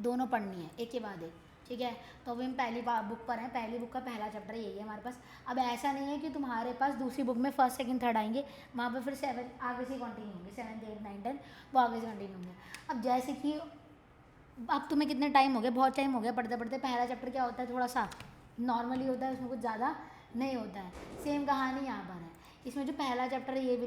दोनों पढ़नी है एक के बाद एक, ठीक है। तो अभी हम पहली बुक पर हैं, पहली बुक का पहला चैप्टर यही है हमारे पास। अब ऐसा नहीं है कि तुम्हारे पास दूसरी बुक में फर्स्ट सेकंड थर्ड आएंगे, वहाँ पे फिर 7 आगे से कंटिन्यू होंगे, 7 8 9 10 वो आगे से कंटिन्यू होंगे। अब जैसे कि अब तुम्हें कितने टाइम हो गया, बहुत टाइम हो गया पढ़ते पढ़ते, पहला चैप्टर क्या होता है थोड़ा सा नॉर्मली होता है, उसमें कुछ ज़्यादा नहीं होता है। सेम कहानी यहाँ पर है, इसमें जो पहला चैप्टर है ये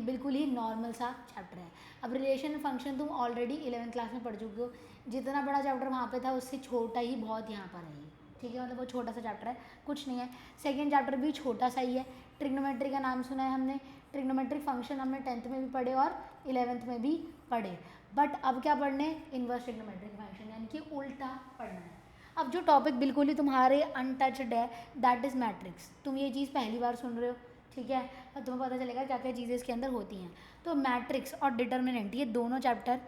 बिल्कुल ही नॉर्मल सा चैप्टर है। अब रिलेशन फंक्शन तुम ऑलरेडी 11th क्लास में पढ़ चुके हो, जितना बड़ा चैप्टर वहाँ पे था उससे छोटा ही बहुत यहाँ पर है, ठीक है। मतलब वो छोटा सा चैप्टर है, कुछ नहीं है। सेकेंड चैप्टर भी छोटा सा ही है। ट्रिग्नोमेट्री का नाम सुना है हमने, ट्रिग्नोमेट्रिक फंक्शन हमने 10th में भी पढ़े और 11th में भी पढ़े। बट अब क्या पढ़ने, इन्वर्स ट्रिग्नोमेट्रिक फंक्शन, यानी कि उल्टा पढ़ना है। अब जो टॉपिक बिल्कुल ही तुम्हारे अनटच्ड है दैट इज़ मैट्रिक्स। तुम ये चीज़ पहली बार सुन रहे हो, ठीक है, तो तुम्हें पता चलेगा क्या क्या चीज़ें इसके अंदर होती हैं। तो मैट्रिक्स और डिटर्मिनेंट ये दोनों चैप्टर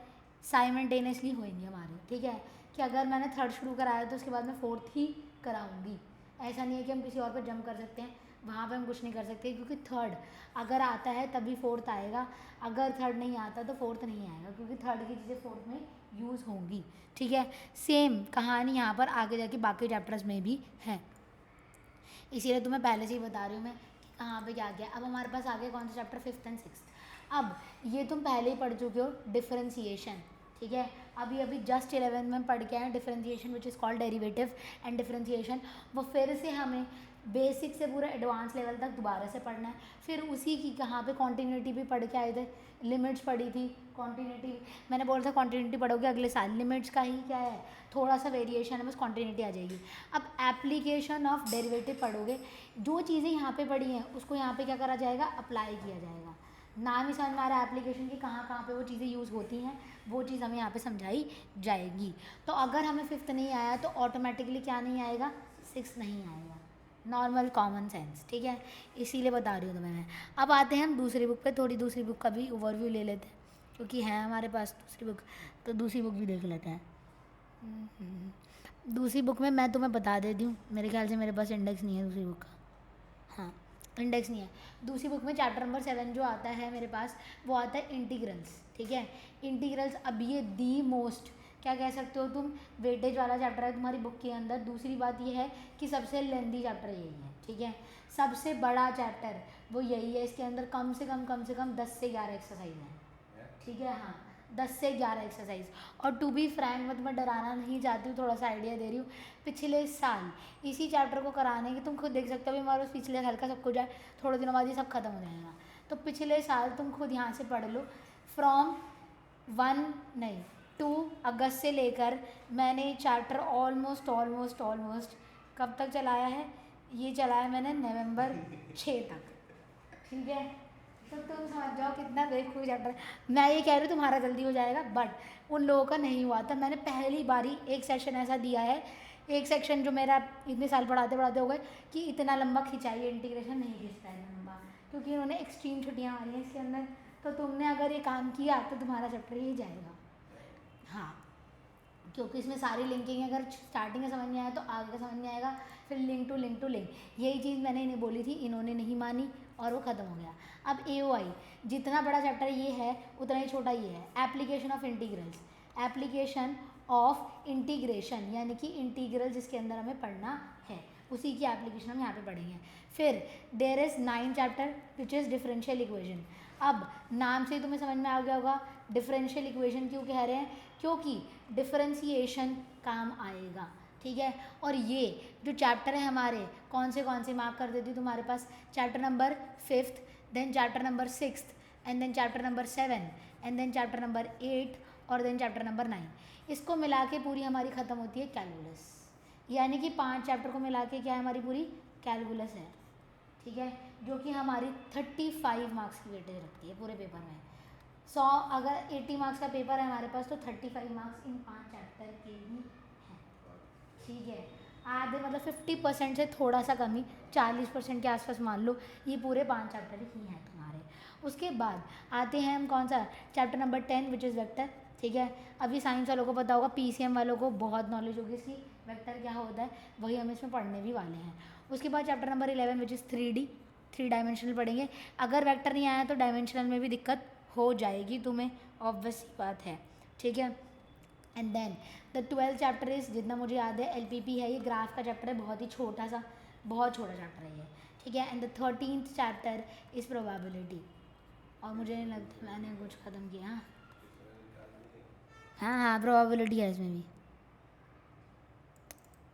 साइमल्टेनियसली होंगे हमारे, ठीक है। कि अगर मैंने थर्ड शुरू कराया तो उसके बाद मैं फोर्थ ही कराऊंगी, ऐसा नहीं है कि हम किसी और पर जंप कर सकते हैं, वहाँ पे हम कुछ नहीं कर सकते, क्योंकि थर्ड अगर आता है तभी फोर्थ आएगा, अगर थर्ड नहीं आता तो फोर्थ नहीं आएगा, क्योंकि थर्ड की चीज़ें फोर्थ में यूज़ होंगी, ठीक है। सेम कहानी यहाँ पर आगे जाके बाकी चैप्टर्स में भी है, इसीलिए तुम्हें पहले से ही बता रही हूँ मैं कि कहाँ पे क्या गया। अब हमारे पास आगे कौन सा चैप्टर, 5th एंड 6th। अब ये तुम पहले ही पढ़ चुके हो, डिफरेंशिएशन, ठीक है। अभी जस्ट 11 में पढ़ के आए differentiation which is called derivative and differentiation. वो फिर से हमें बेसिक से पूरा एडवांस लेवल तक दोबारा से पढ़ना है। फिर उसी की कहाँ पे कॉन्टीन्यूटी भी पढ़ के आए थे, लिमिट्स पढ़ी थी, कॉन्टीन्यूटी मैंने बोला था कॉन्टीन्यूटी पढ़ोगे अगले साल, लिमिट्स का ही क्या है थोड़ा सा वेरिएशन है, बस कॉन्टीन्यूटी आ जाएगी। अब एप्लीकेशन ऑफ डेरिवेटिव पढ़ोगे, जो चीज़ें यहाँ पे पढ़ी हैं उसको यहाँ पे क्या करा जाएगा, अप्लाई किया जाएगा। नाम ही समझ में आ रहा है एप्लीकेशन की, कहाँ कहाँ पे वो चीज़ें यूज़ होती हैं, वो चीज़ हमें यहाँ पे समझाई जाएगी। तो अगर हमें 5th नहीं आया तो ऑटोमेटिकली क्या नहीं आएगा, 6th नहीं आएगा, नॉर्मल कॉमन सेंस, ठीक है, इसीलिए बता रही हूँ तुम्हें मैं। अब आते हैं हम दूसरी बुक पे, थोड़ी दूसरी बुक का भी ओवरव्यू ले लेते हैं, क्योंकि है हमारे पास दूसरी बुक, तो दूसरी बुक भी देख लेते हैं। दूसरी बुक में मैं तुम्हें बता देती हूँ, मेरे ख्याल से मेरे पास इंडेक्स नहीं है दूसरी बुक का, हाँ इंडेक्स नहीं है। दूसरी बुक में चैप्टर नंबर 7 जो आता है मेरे पास, वो आता है इंटीग्रल्स, ठीक है। इंटीग्रल्स अब ये दी मोस्ट क्या कह सकते हो तुम, वेटेज वाला चैप्टर है तुम्हारी बुक के अंदर। दूसरी बात ये है कि सबसे लेंदी चैप्टर यही है, ठीक है, सबसे बड़ा चैप्टर वो यही है। इसके अंदर कम से कम 10 से 11 एक्सरसाइज हैं, ठीक है, हाँ 10 से 11 एक्सरसाइज। और टू बी फ्रैंक मैं तुम्हें डराना नहीं चाहती हूँ, थोड़ा सा आइडिया दे रही हूँ। पिछले साल इसी चैप्टर को कराने की, तुम खुद देख सकते हो, अभी हमारे पिछले साल का सब कुछ है, थोड़े दिनों बाद ये सब खत्म हो जाएगा। तो पिछले साल तुम खुद यहाँ से पढ़ लो, फ्रॉम 2 अगस्त से लेकर मैंने चैप्टर ऑलमोस्ट कब तक चलाया है, ये चलाया मैंने नवंबर 6 तक, ठीक है। तो तुम समझ जाओ कितना बेवकूफ़ चैप्टर है। मैं ये कह रही हूँ तुम्हारा जल्दी हो जाएगा, बट उन लोगों का नहीं हुआ था। मैंने पहली बारी एक सेक्शन ऐसा दिया है, एक सेक्शन जो मेरा इतने साल पढ़ाते पढ़ाते हो गए कि इतना लंबा खिंचाइए, इंटीग्रेशन नहीं खींचता है इतना लंबा, क्योंकि उन्होंने एक्सट्रीम छुट्टियाँ मारी हैं इसके अंदर। तो तुमने अगर ये काम किया तो तुम्हारा चैप्टर ही जाएगा, हाँ, क्योंकि इसमें सारी लिंकिंग है। अगर स्टार्टिंग में समझ में आया तो आगे का समझ में आएगा, फिर लिंक टू लिंक, यही चीज़ मैंने इन्हें बोली थी, इन्होंने नहीं मानी और वो ख़त्म हो गया। अब AOI जितना बड़ा चैप्टर ये है उतना ही छोटा ये है, application of integrals, application of integration, यानी कि इंटीग्रल जिसके अंदर हमें पढ़ना है उसी की एप्लीकेशन हम यहाँ पे पढ़ेंगे। फिर there is 9 chapter which is differential equation. अब नाम से ही तुम्हें समझ में आ गया होगा डिफरेंशियल इक्वेशन क्यों कह रहे हैं, क्योंकि डिफरेंशिएशन काम आएगा, ठीक है। और ये जो चैप्टर है हमारे कौन से मार्क कर देती हूँ तुम्हारे पास, chapter number 5th, then chapter number 6th, and then chapter number 7, and then chapter number 8, और देन चैप्टर नंबर 9। इसको मिला के पूरी हमारी ख़त्म होती है कैलकुलस, यानी कि 5 चैप्टर को मिला के क्या है हमारी पूरी कैलकुलस है, ठीक है, जो कि हमारी 35 मार्क्स की वेटेज रखती है पूरे पेपर में। 100 अगर 80 मार्क्स का पेपर है हमारे पास तो 35 मार्क्स इन 5 चैप्टर के ही हैं, ठीक है। आधे मतलब 50% से थोड़ा सा कमी, 40% के आसपास मान लो, ये पूरे 5 चैप्टर ही हैं तुम्हारे। उसके बाद आते हैं हम कौन सा, chapter number 10 which is vector, ठीक है। अभी साइंस वालों को पता होगा, PCM वालों को बहुत नॉलेज होगी इसकी, वेक्टर क्या होता है वही हम इसमें पढ़ने भी वाले हैं। उसके बाद chapter number 11 which is 3D, 3 dimensional पढ़ेंगे। अगर वेक्टर नहीं आया तो डायमेंशनल में भी दिक्कत हो जाएगी तुम्हें, ऑब्वियस बात है, ठीक है। And then the 12th chapter is, जितना मुझे याद है LPP है, ये ग्राफ का चैप्टर है, बहुत ही छोटा सा, बहुत छोटा चैप्टर है ये, ठीक है। And the 13th chapter is probability. और मुझे नहीं लगता मैंने कुछ ख़त्म किया। हाँ हाँ हाँ प्रोबेबिलिटी है इसमें भी,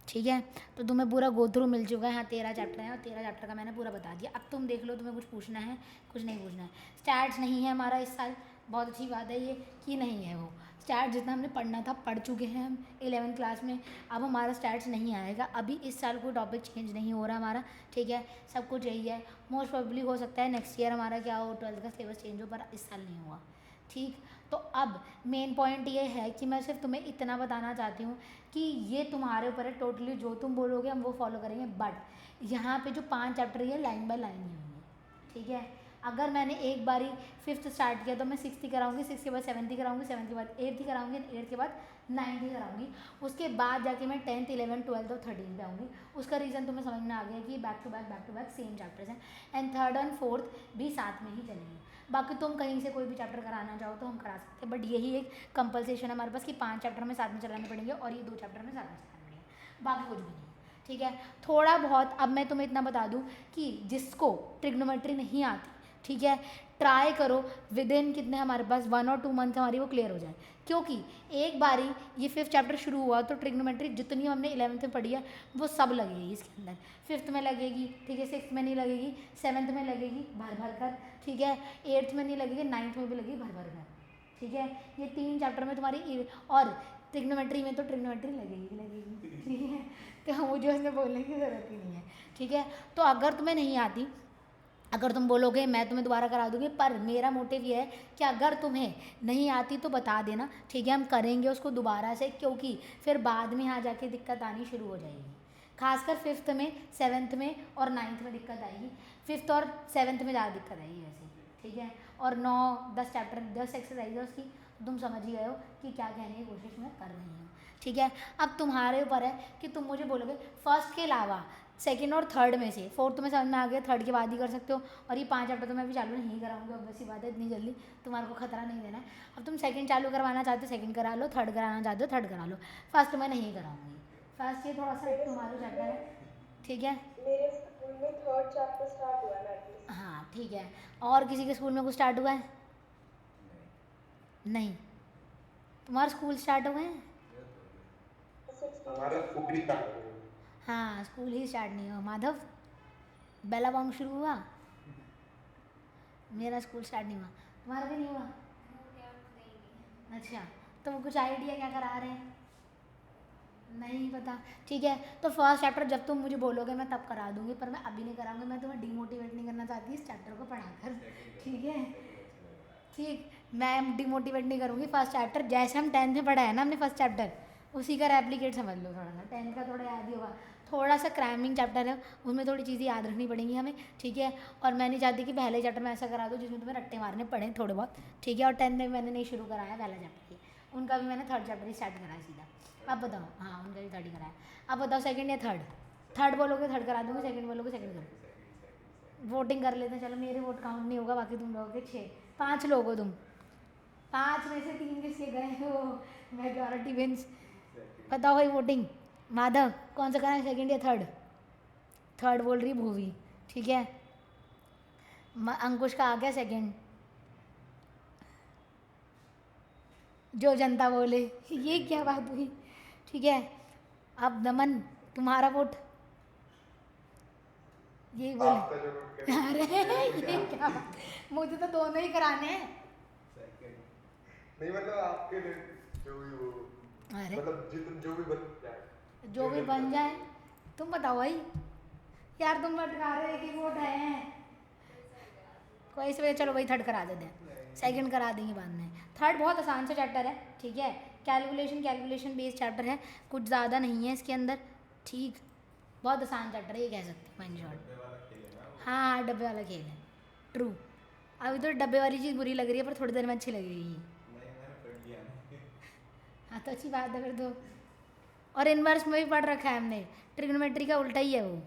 ठीक है। तो तुम्हें पूरा गो थ्रू मिल चुका है। हाँ 13 चैप्टर है और 13 चैप्टर का मैंने पूरा बता दिया। अब तुम देख लो तुम्हें कुछ पूछना है, कुछ नहीं पूछना है। स्टैट्स नहीं है हमारा इस साल, बहुत अच्छी बात है ये कि नहीं है वो। स्टैट्स जितना हमने पढ़ना था पढ़ चुके हैं हम 11th क्लास में, अब हमारा स्टैट्स नहीं आएगा। अभी इस साल कोई टॉपिक चेंज नहीं हो रहा हमारा, ठीक है। सब कुछ यही है। मोस्ट प्रोबेबली हो सकता है नेक्स्ट ईयर हमारा क्या हो, 12th का सिलेबस चेंज हो, पर इस साल नहीं हुआ, ठीक। तो अब मेन पॉइंट ये है कि मैं सिर्फ तुम्हें इतना बताना चाहती हूँ कि ये तुम्हारे ऊपर है टोटली, जो तुम बोलोगे हम वो फॉलो करेंगे। बट यहाँ पे जो 5 चैप्टर ये लाइन बाय लाइन ही होंगे, ठीक है। अगर मैंने एक बारी 5th स्टार्ट किया तो मैं 6th ही कराऊंगी, 6th के बाद 7th ही कराऊंगी, 7th के बाद 8th ही कराऊंगी, 8th के बाद 9th ही कराऊंगी। उसके बाद जाके मैं 10th 11th 12th और 13th पे आऊँगी। उसका रीज़न तुम्हें समझ में आ गया कि back to back same chapters हैं, एंड 3rd और 4th भी साथ में ही चलेंगे। बाकी तुम कहीं से कोई भी चैप्टर कराना चाहो तो हम करा सकते हैं, बट यही एक कंपलसेशन है हमारे पास कि 5 चैप्टर में साथ में चलाने पड़ेंगे और ये 2 चैप्टर में साथ में चलाने पड़ेंगे, बाकी कुछ भी नहीं, ठीक है। थोड़ा बहुत अब मैं तुम्हें इतना बता दूं कि जिसको ट्रिग्नोमेट्री नहीं आती, ठीक है, ट्राई करो विद इन कितने हमारे पास 1 और 2 मंथ हमारी वो क्लियर हो जाए, क्योंकि एक बारी ये 5th चैप्टर शुरू हुआ तो ट्रिग्नोमेट्री जितनी हमने 11th में पढ़ी है वो सब लगेगी इसके अंदर। 5th में लगेगी, ठीक है, 6th में नहीं लगेगी, 7th में लगेगी भर भर कर, ठीक है, 8th में नहीं लगेगी, 9th में भी लगेगी भर भर कर, ठीक है। ये 3 चैप्टर में तुम्हारी, और ट्रिग्नोमेट्री में तो ट्रिग्नोमेट्री लगेगी, ठीक है। तो मुझे उसमें बोलने की ज़रूरत ही नहीं है, ठीक है। तो अगर तुम्हें नहीं आती, अगर तुम बोलोगे मैं तुम्हें दोबारा करा दूँगी, पर मेरा मोटिव ये है कि अगर तुम्हें नहीं आती तो बता देना, ठीक है, हम करेंगे उसको दोबारा से, क्योंकि फिर बाद में यहाँ जाके दिक्कत आनी शुरू हो जाएगी। खासकर 5th में, 7th में और 9th में दिक्कत आएगी। 5th और 7th में ज़्यादा दिक्कत आएगी वैसे, ठीक है। और 9-10 चैप्टर 10 एक्सरसाइज है उसकी, तुम समझ ही गए हो कि क्या कहने की कोशिश मैं कर रही हूँ, ठीक है। अब तुम्हारे ऊपर है कि तुम मुझे बोलोगे फर्स्ट के अलावा 2nd और 3rd में से, 4th में समझ में आ गया, 3rd के बाद ही कर सकते हो। और ये 5 चैप्टर तो मैं अभी चालू नहीं कराऊंगी, अब वैसी बात है, इतनी जल्दी तुम्हारे को खतरा नहीं देना है। अब तुम 2nd चालू करवाना चाहते हो 2nd करा लो, 3rd कराना चाहते हो 3rd करा लो, फर्स्ट मैं नहीं कराऊंगी। फर्स्ट ये थोड़ा सा तुम्हारा चैप्टर है, ठीक है। मेरे स्कूल में 3rd चैप्टर स्टार्ट हुआ है एटलीस्ट। हाँ ठीक है, और किसी के स्कूल में कुछ स्टार्ट हुआ है? नहीं, तुम्हारा स्कूल स्टार्ट हुए हैं? हमारा स्कूल ही स्टार्ट हुआ। हाँ स्कूल ही स्टार्ट नहीं हुआ। माधव, बेला बॉन्ग शुरू हुआ? मेरा स्कूल स्टार्ट नहीं हुआ, तुम्हारा भी नहीं हुआ? अच्छा, तो वो कुछ आइडिया क्या करा रहे हैं? नहीं पता, ठीक है। तो फर्स्ट चैप्टर जब तुम मुझे बोलोगे मैं तब करा दूंगी, पर मैं अभी नहीं कराऊंगी। मैं तुम्हें डिमोटिवेट नहीं करना चाहती इस चैप्टर को पढ़ाकर, ठीक है, ठीक। मैं डिमोटिवेट नहीं करूँगी। फर्स्ट चैप्टर जैसे हम 10th में पढ़ा है ना हमने फर्स्ट चैप्टर, उसी का रेप्लिकेट समझ लो थोड़ा सा। 10th का थोड़ा याद ही होगा, थोड़ा सा क्रैमिंग चैप्टर है, उसमें थोड़ी चीज़ें याद रखनी पड़ेंगी हमें, ठीक है। और मैं नहीं चाहती कि पहले चैप्टर में ऐसा करा दो जिसमें तुम्हें रट्टे मारने पड़े थोड़े बहुत, ठीक है। और 10th में मैंने नहीं शुरू कराया पहला चैप्टर ही, उनका भी मैंने 3rd चैप्टर ही स्टार्ट कराया सीधा। अब बताओ, हाँ उनका भी 3rd ही कराया। अब बताओ 2nd या 3rd? 3rd बोलोगे 3rd करा दूँगी, 2nd बोलोगे 2nd करो। वोटिंग कर लेते हैं, चलो मेरे वोट काउंट नहीं होगा, बाकी तुम लोगों के 5 लोग हो तुम, 5 में से 3 किसके गए हो? Majority wins. बताओ भाई वोटिंग। माधव कौन सा कराएं, 2nd या 3rd? 3rd बोल रही भूवी, ठीक है। अंकुश का आ गया 2nd, जो जनता बोले। ये क्या बात हुई, ठीक है। अब दमन तुम्हारा वोट, ये बोले। अरे ये क्या बात, मुझे तो दोनों ही कराने हैं। नहीं मतलब आपके जो भी वो, अरे मतलब जो भी बन जाए, जो भी बन जाए, तुम बताओ भाई। यार तुम अटका रहे कि वोट है, कोई से चलो भाई 3rd करा देते हैं, 2nd करा देंगे बाद में। 3rd बहुत आसान सा चैप्टर है, ठीक है। कैलकुलेशन बेस्ड चैप्टर है, कुछ ज़्यादा नहीं है इसके अंदर, ठीक। बहुत आसान चैप्टर है ये कह सकते हैं इन शॉर्ट। हाँ डब्बे वाला खेल है, ट्रू। अभी तो डब्बे वाली चीज़ बुरी लग रही है, पर थोड़ी देर में अच्छी लगेगी। हाँ तो अच्छी बात है फिर तो। और इनवर्स में भी पढ़ रखा है हमने, ट्रिग्नोमेट्री का उल्टा ही है वो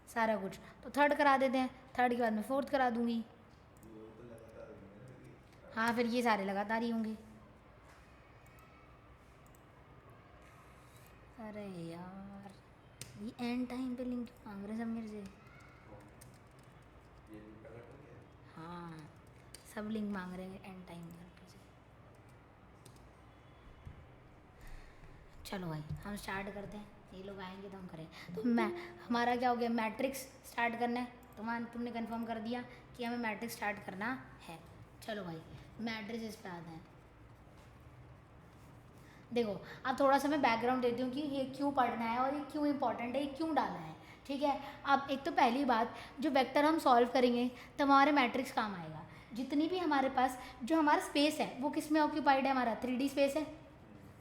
सारा कुछ। तो 3rd करा देते हैं, 3rd के बाद में 4th करा दूंगी। हाँ फिर ये सारे लगातार ही होंगे। अरे यार, ये एंड टाइम पे लिंक मांग रहे सब मेरे से। हाँ, सब लिंक मांग रहे हैं एंड टाइम पर। चलो भाई हम स्टार्ट करते हैं, ये लोग आएंगे तो हम करें। तो मैं हमारा क्या हो गया, मैट्रिक्स स्टार्ट करना है। तुमने कंफर्म कर दिया कि हमें मैट्रिक्स स्टार्ट करना है। चलो भाई मैट्रिक्स इस पे आते हैं। देखो अब थोड़ा सा मैं बैकग्राउंड देती हूँ कि ये क्यों पढ़ना है और ये क्यों इंपॉर्टेंट है, ये क्यों डालना है। ठीक है, अब एक तो पहली बात, जो वेक्टर हम सॉल्व करेंगे तो हमारे मैट्रिक्स काम आएगा। जितनी भी हमारे पास जो हमारा स्पेस है वो किस में ऑक्यूपाइड है, हमारा 3D स्पेस है।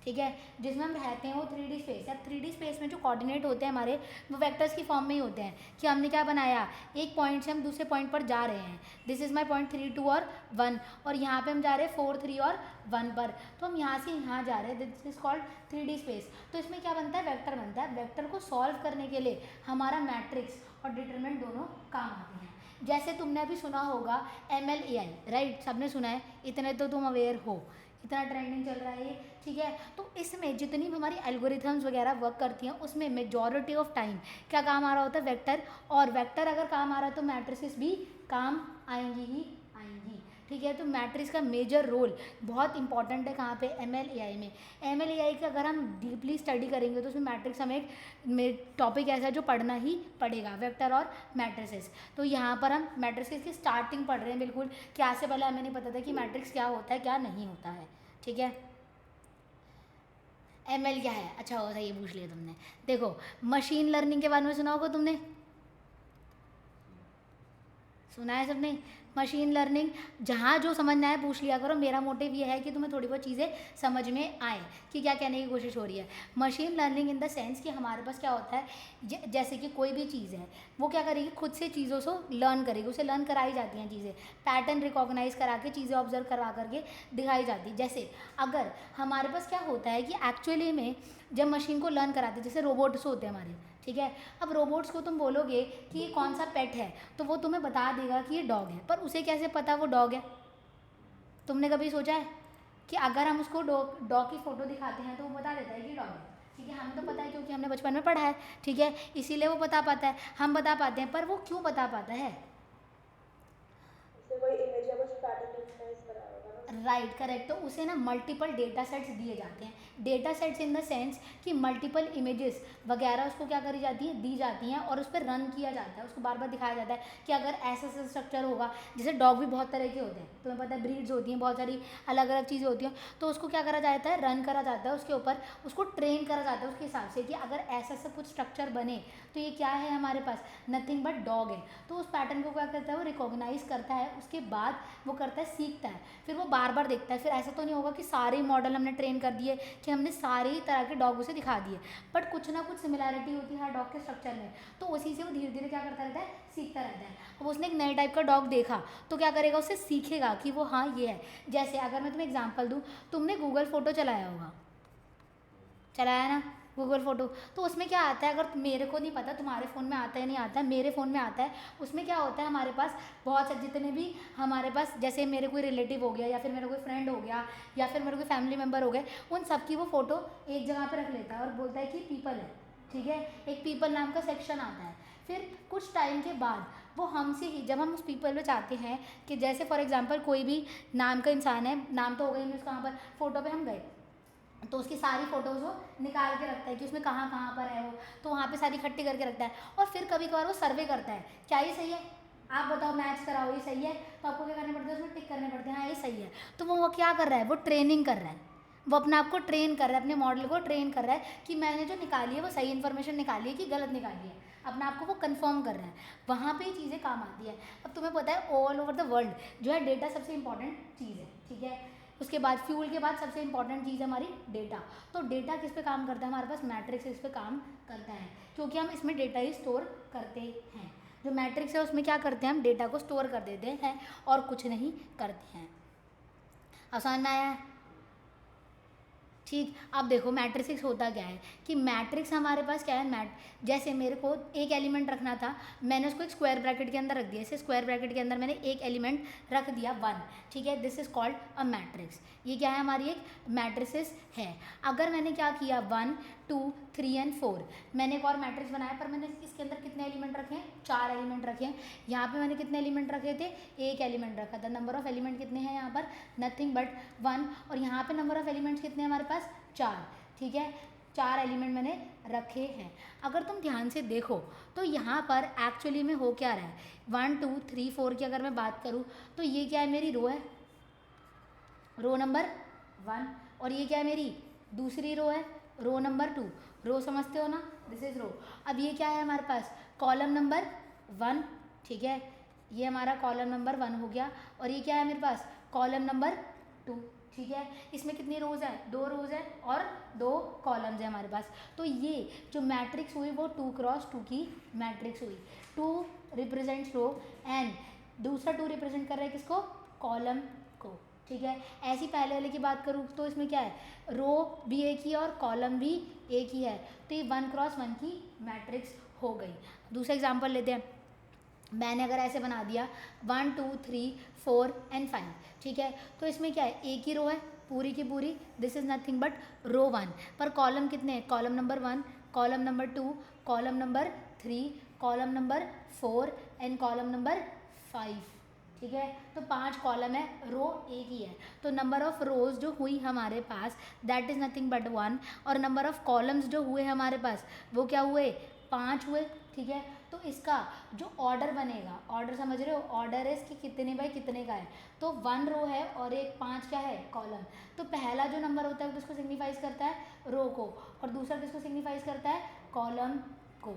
ठीक है, जिसमें हम रहते हैं वो 3D स्पेस है। 3D स्पेस में जो कोऑर्डिनेट होते हैं हमारे, वो वेक्टर्स की फॉर्म में ही होते हैं कि हमने क्या बनाया, एक पॉइंट से हम दूसरे पॉइंट पर जा रहे हैं। दिस इज़ माई पॉइंट 3, 2 और 1, और यहाँ पे हम जा रहे हैं 4, 3 और 1 पर। तो हम यहाँ से यहाँ जा रहे हैं, this is called 3D space. तो इसमें क्या बनता है, वेक्टर बनता है। वेक्टर को सॉल्व करने के लिए हमारा मैट्रिक्स और डिटरमिनेंट दोनों काम आते हैं। जैसे तुमने अभी सुना होगा MLAI, राइट, सबने सुना है, इतने तो तुम अवेयर हो, इतना ट्रेंडिंग चल रहा है ये। ठीक है, तो इसमें जितनी भी हमारी एल्गोरिथम्स वगैरह वर्क करती हैं उसमें मेजॉरिटी ऑफ टाइम क्या काम आ रहा होता है, वेक्टर। और वेक्टर अगर काम आ रहा है तो मैट्रिसेस भी काम आएंगी ही आएंगी। ठीक है, तो मैट्रिक्स का मेजर रोल बहुत इंपॉर्टेंट है कहाँ पे, MLAI में। MLAI का अगर हम डीपली स्टडी करेंगे तो उसमें मैट्रिक्स हमें एक टॉपिक ऐसा है जो पढ़ना ही पड़ेगा, वेक्टर और मैट्रिसेस। तो यहाँ पर हम मैट्रिसेस की स्टार्टिंग पढ़ रहे हैं बिल्कुल, क्या से पहले हमें नहीं पता था कि मैट्रिक्स क्या होता है क्या नहीं होता है। ठीक है, ML क्या है, अच्छा होता है ये पूछ लिया तुमने। देखो मशीन लर्निंग के बारे में सुना होगा तुमने, सुना है सबने, मशीन लर्निंग। जहाँ जो समझना है पूछ लिया करो, मेरा मोटिव ये है कि तुम्हें थोड़ी बहुत चीज़ें समझ में आए कि क्या कहने की कोशिश हो रही है। Machine learning in the sense कि हमारे पास क्या होता है, जैसे कि कोई भी चीज़ है वो क्या करेगी, खुद से चीज़ों से लर्न करेगी, उसे लर्न कराई जाती हैं चीज़ें, पैटर्न रिकॉग्नाइज करा के चीज़ें ऑब्जर्व करा करके दिखाई जाती है। जैसे अगर हमारे पास क्या होता है कि एक्चुअली में जब मशीन को लर्न कराते हैं, जैसे रोबोट्स होते हैं हमारे, ठीक है, अब रोबोट्स को तुम बोलोगे कि ये कौन सा पेट है तो वो तुम्हें बता देगा कि ये डॉग है, पर उसे कैसे पता वो डॉग है। तुमने कभी सोचा है कि अगर हम उसको डॉग की फ़ोटो दिखाते हैं तो वो बता देता है कि डॉग है। ठीक है, हमें तो पता है क्योंकि हमने बचपन में पढ़ा है। ठीक है, इसीलिए वो बता पाता है, हम बता पाते हैं, पर वो क्यों बता पाता है, कोई इमेज या कुछ पैटर्न रिकॉग्नाइज करा होगा ना। Right, correct. तो उसे ना मल्टीपल डेटा सेट्स दिए जाते हैं। Data sets in the sense कि मल्टीपल इमेजेस वगैरह उसको क्या करी जाती है, दी जाती हैं, और उस पर रन किया जाता है, उसको बार बार दिखाया जाता है कि अगर ऐसा ऐसा स्ट्रक्चर होगा। जैसे डॉग भी बहुत तरह के होते हैं, तुम्हें पता है, ब्रीड्स होती हैं, बहुत सारी अलग अलग चीज़ें होती हैं, तो उसको क्या करा जाता है, रन करा जाता है उसके ऊपर, उसको ट्रेन करा जाता है उसके हिसाब से कि अगर ऐसा ऐसा कुछ स्ट्रक्चर बने तो ये क्या है हमारे पास, नथिंग बट डॉग है। तो उस पैटर्न को क्या करता है, वो रिकॉग्नाइज करता है, उसके बाद वो करता है, सीखता है, फिर वो बार बार देखता है। फिर ऐसा तो नहीं होगा कि सारे मॉडल हमने ट्रेन कर दिए कि हमने सारे ही तरह के डॉग उसे दिखा दिए, बट कुछ ना कुछ सिमिलैरिटी होती है हर डॉग के स्ट्रक्चर में, तो उसी से वो धीरे धीरे क्या करता रहता है, सीखता रहता है। अब उसने एक नए टाइप का डॉग देखा तो क्या करेगा, उससे सीखेगा कि वो हाँ ये है। जैसे अगर मैं तुम्हें एग्जांपल दूँ, तुमने गूगल फ़ोटो चलाया होगा, चलाया ना गूगल फ़ोटो, तो उसमें क्या आता है, अगर मेरे को नहीं पता तुम्हारे फ़ोन में आता है नहीं आता है, मेरे फ़ोन में आता है। उसमें क्या होता है, हमारे पास बहुत से जितने भी हमारे पास, जैसे मेरे कोई रिलेटिव हो गया या फिर मेरा कोई फ्रेंड हो गया या फिर मेरे कोई फैमिली मेम्बर हो गए, उन सब की वो फ़ोटो एक जगह पर रख लेता है और बोलता है कि पीपल है। ठीक है, एक पीपल नाम का सेक्शन आता है। फिर कुछ टाइम के बाद वो हमसे ही, जब हम उस पीपल में चाहते हैं कि जैसे फॉर एग्जांपल कोई भी नाम का इंसान है, नाम तो हो गई उसका, वहाँ पर फ़ोटो पे हम गए तो उसकी सारी फ़ोटोज़ वो निकाल के रखता है कि उसमें कहाँ कहाँ पर है वो, तो वहाँ पे सारी इकट्ठी करके रखता है। और फिर कभी कभार वो सर्वे करता है, क्या ये सही है, आप बताओ, मैच कराओ, ये सही है, तो आपको क्या करने पड़ते हैं, उसमें टिक करने पड़ते हैं, हाँ ये सही है। तो वो क्या कर रहा है, वो ट्रेनिंग कर रहा है, वो अपने आप को ट्रेन कर रहा है, अपने मॉडल को ट्रेन कर रहा है कि मैंने जो निकाली है वो सही इन्फॉर्मेशन निकाली है कि गलत निकाली है, अपने आप को वो कंफर्म कर रहा है। वहाँ पे ये चीज़ें काम आती है। अब तुम्हें पता है ऑल ओवर द वर्ल्ड जो है डेटा सबसे इंपॉर्टेंट चीज़ है। ठीक है, उसके बाद फ्यूल के बाद सबसे इंपॉर्टेंट चीज़ है हमारी डेटा। तो डेटा किस पे काम करता है, हमारे पास मैट्रिक्स इस पे काम करता है, क्योंकि हम इसमें डेटा ही स्टोर करते हैं। जो मैट्रिक्स है उसमें क्या करते हैं, हम डेटा को स्टोर कर देते हैं और कुछ नहीं करते हैं। आसान में आया है, ठीक। अब देखो मैट्रिक्स होता क्या है कि मैट्रिक्स हमारे पास क्या है, जैसे मेरे को एक एलिमेंट रखना था, मैंने उसको एक स्क्वायर ब्रैकेट के अंदर रख दिया। इसे स्क्वायर ब्रैकेट के अंदर मैंने एक एलिमेंट रख दिया 1, ठीक है, this is called a matrix. ये क्या है, हमारी एक मैट्रिसेस है। अगर मैंने क्या किया 1 2 3 एंड 4 मैंने एक और मैट्रिक्स बनाया, पर मैंने इसके अंदर कितने एलिमेंट रखे हैं, 4 एलिमेंट रखे हैं। यहाँ पे मैंने कितने एलिमेंट रखे थे, एक एलिमेंट रखा था। नंबर ऑफ एलिमेंट कितने हैं यहाँ पर, नथिंग बट 1, और यहाँ पे नंबर ऑफ एलिमेंट्स कितने हैं हमारे पास, 4, ठीक है, 4 एलिमेंट मैंने रखे हैं। अगर तुम ध्यान से देखो तो यहाँ पर एक्चुअली में हो क्या रहा है, 1 2 3 4 की अगर मैं बात करूँ तो ये क्या है, मेरी रो है, रो नंबर 1, और ये क्या है, मेरी दूसरी रो है, रो नंबर 2। रो समझते हो ना, दिस इज रो। अब ये क्या है हमारे पास, कॉलम नंबर 1, ठीक है, ये हमारा कॉलम नंबर 1 हो गया। और ये क्या है मेरे पास, कॉलम नंबर 2, ठीक है। इसमें कितनी रोज है, 2 रोज है और 2 कॉलम्स है हमारे पास। तो ये जो मैट्रिक्स हुई वो 2 क्रॉस 2 की मैट्रिक्स हुई। 2 रिप्रेजेंट्स रो एंड दूसरा 2 रिप्रेजेंट कर रहा है किसको, कॉलम को, ठीक है। ऐसी पहले वाले की बात करूँ तो इसमें क्या है, रो भी एक ही है और कॉलम भी एक ही है, तो ये 1 क्रॉस 1 की मैट्रिक्स हो गई। दूसरा एग्जांपल लेते हैं, मैंने अगर ऐसे बना दिया 1 2 3 4 एंड 5, ठीक है, तो इसमें क्या है, एक ही रो है पूरी की पूरी, दिस इज नथिंग बट रो 1, पर कॉलम कितने हैं, column number 1, column number 2, column number 3, column number 4 and column number 5, ठीक है। तो 5 कॉलम है, रो एक ही है, तो नंबर ऑफ रोज जो हुई हमारे पास दैट इज नथिंग बट 1, और नंबर ऑफ कॉलम्स जो हुए हमारे पास वो क्या हुए, 5 हुए, ठीक है। तो इसका जो ऑर्डर बनेगा, ऑर्डर समझ रहे हो, ऑर्डर है इसकी कितने बाई कितने का है, तो 1 रो है और एक 5 क्या है, कॉलम। तो पहला जो नंबर होता है किसको सिग्निफाइज करता है, रो को, और दूसरा किसको सिग्निफाइज करता है, कॉलम को,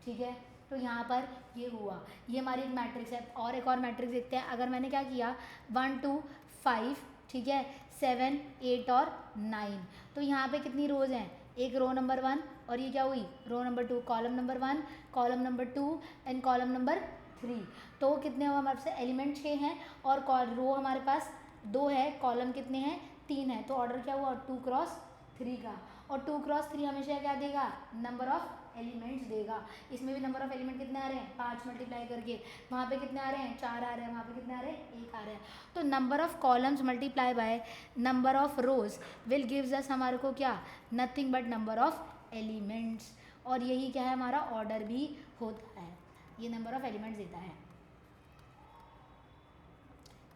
ठीक है। तो यहाँ पर ये हुआ, ये हमारी एक मैट्रिक्स है। और एक और मैट्रिक्स देखते हैं, अगर मैंने क्या किया 1 2 5, ठीक है, 7 8 और 9, तो यहाँ पे कितनी रोज हैं, एक रो नंबर 1 और ये क्या हुई, row number 2, column number 1, column number 2 and column number 3। तो कितने हुआ हमारे पास, एलिमेंट 6 हैं और रो हमारे पास 2 है, कॉलम कितने हैं, 3 है, तो ऑर्डर क्या हुआ 2 क्रॉस 3 का। और 2 क्रॉस 3 हमेशा क्या देगा, नंबर ऑफ एलिमेंट्स देगा। इसमें भी नंबर ऑफ एलिमेंट कितने आ रहे हैं, 5 मल्टीप्लाई करके, वहाँ पे कितने आ रहे हैं, 4 आ रहे हैं, वहाँ पे कितने आ रहे हैं, 1 आ रहे हैं। तो number of columns multiply by number of rose will gives us हमारे को क्या, nothing but number of elements, और यही क्या है हमारा ऑर्डर भी होता है, ये नंबर ऑफ एलिमेंट्स देता है।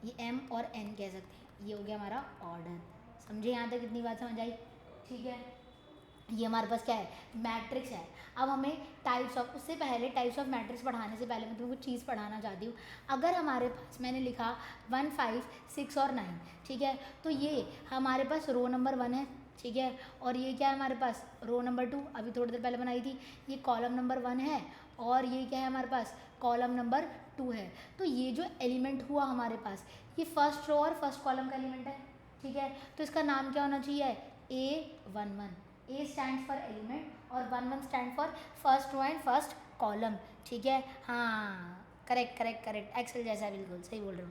ये m और n कह सकते हैं, ये हो गया हमारा ऑर्डर। समझे यहाँ तक कितनी बात समझ आई, ठीक है। ये हमारे पास क्या है, मैट्रिक्स है। अब हमें टाइप्स ऑफ, उससे पहले टाइप्स ऑफ मैट्रिक्स पढ़ाने से पहले मैं तुम्हें कुछ चीज़ पढ़ाना चाहती हूँ। अगर हमारे पास मैंने लिखा 1 5 6 और 9, ठीक है, तो ये हमारे पास रो नंबर 1 है, ठीक है, और ये क्या है हमारे पास, रो नंबर 2, अभी थोड़ी देर पहले बनाई थी, ये कॉलम नंबर 1 है, और ये क्या है हमारे पास, कॉलम नंबर 2 है। तो ये जो एलिमेंट हुआ हमारे पास, ये फर्स्ट रो और फर्स्ट कॉलम का एलिमेंट है, ठीक है। तो इसका नाम क्या होना चाहिए, A11, A stand for element और 11 stand for first row and first column, ठीक है। हाँ, करेक्ट करेक्ट करेक्ट, एक्सेल जैसा, बिल्कुल सही बोल रहे हो,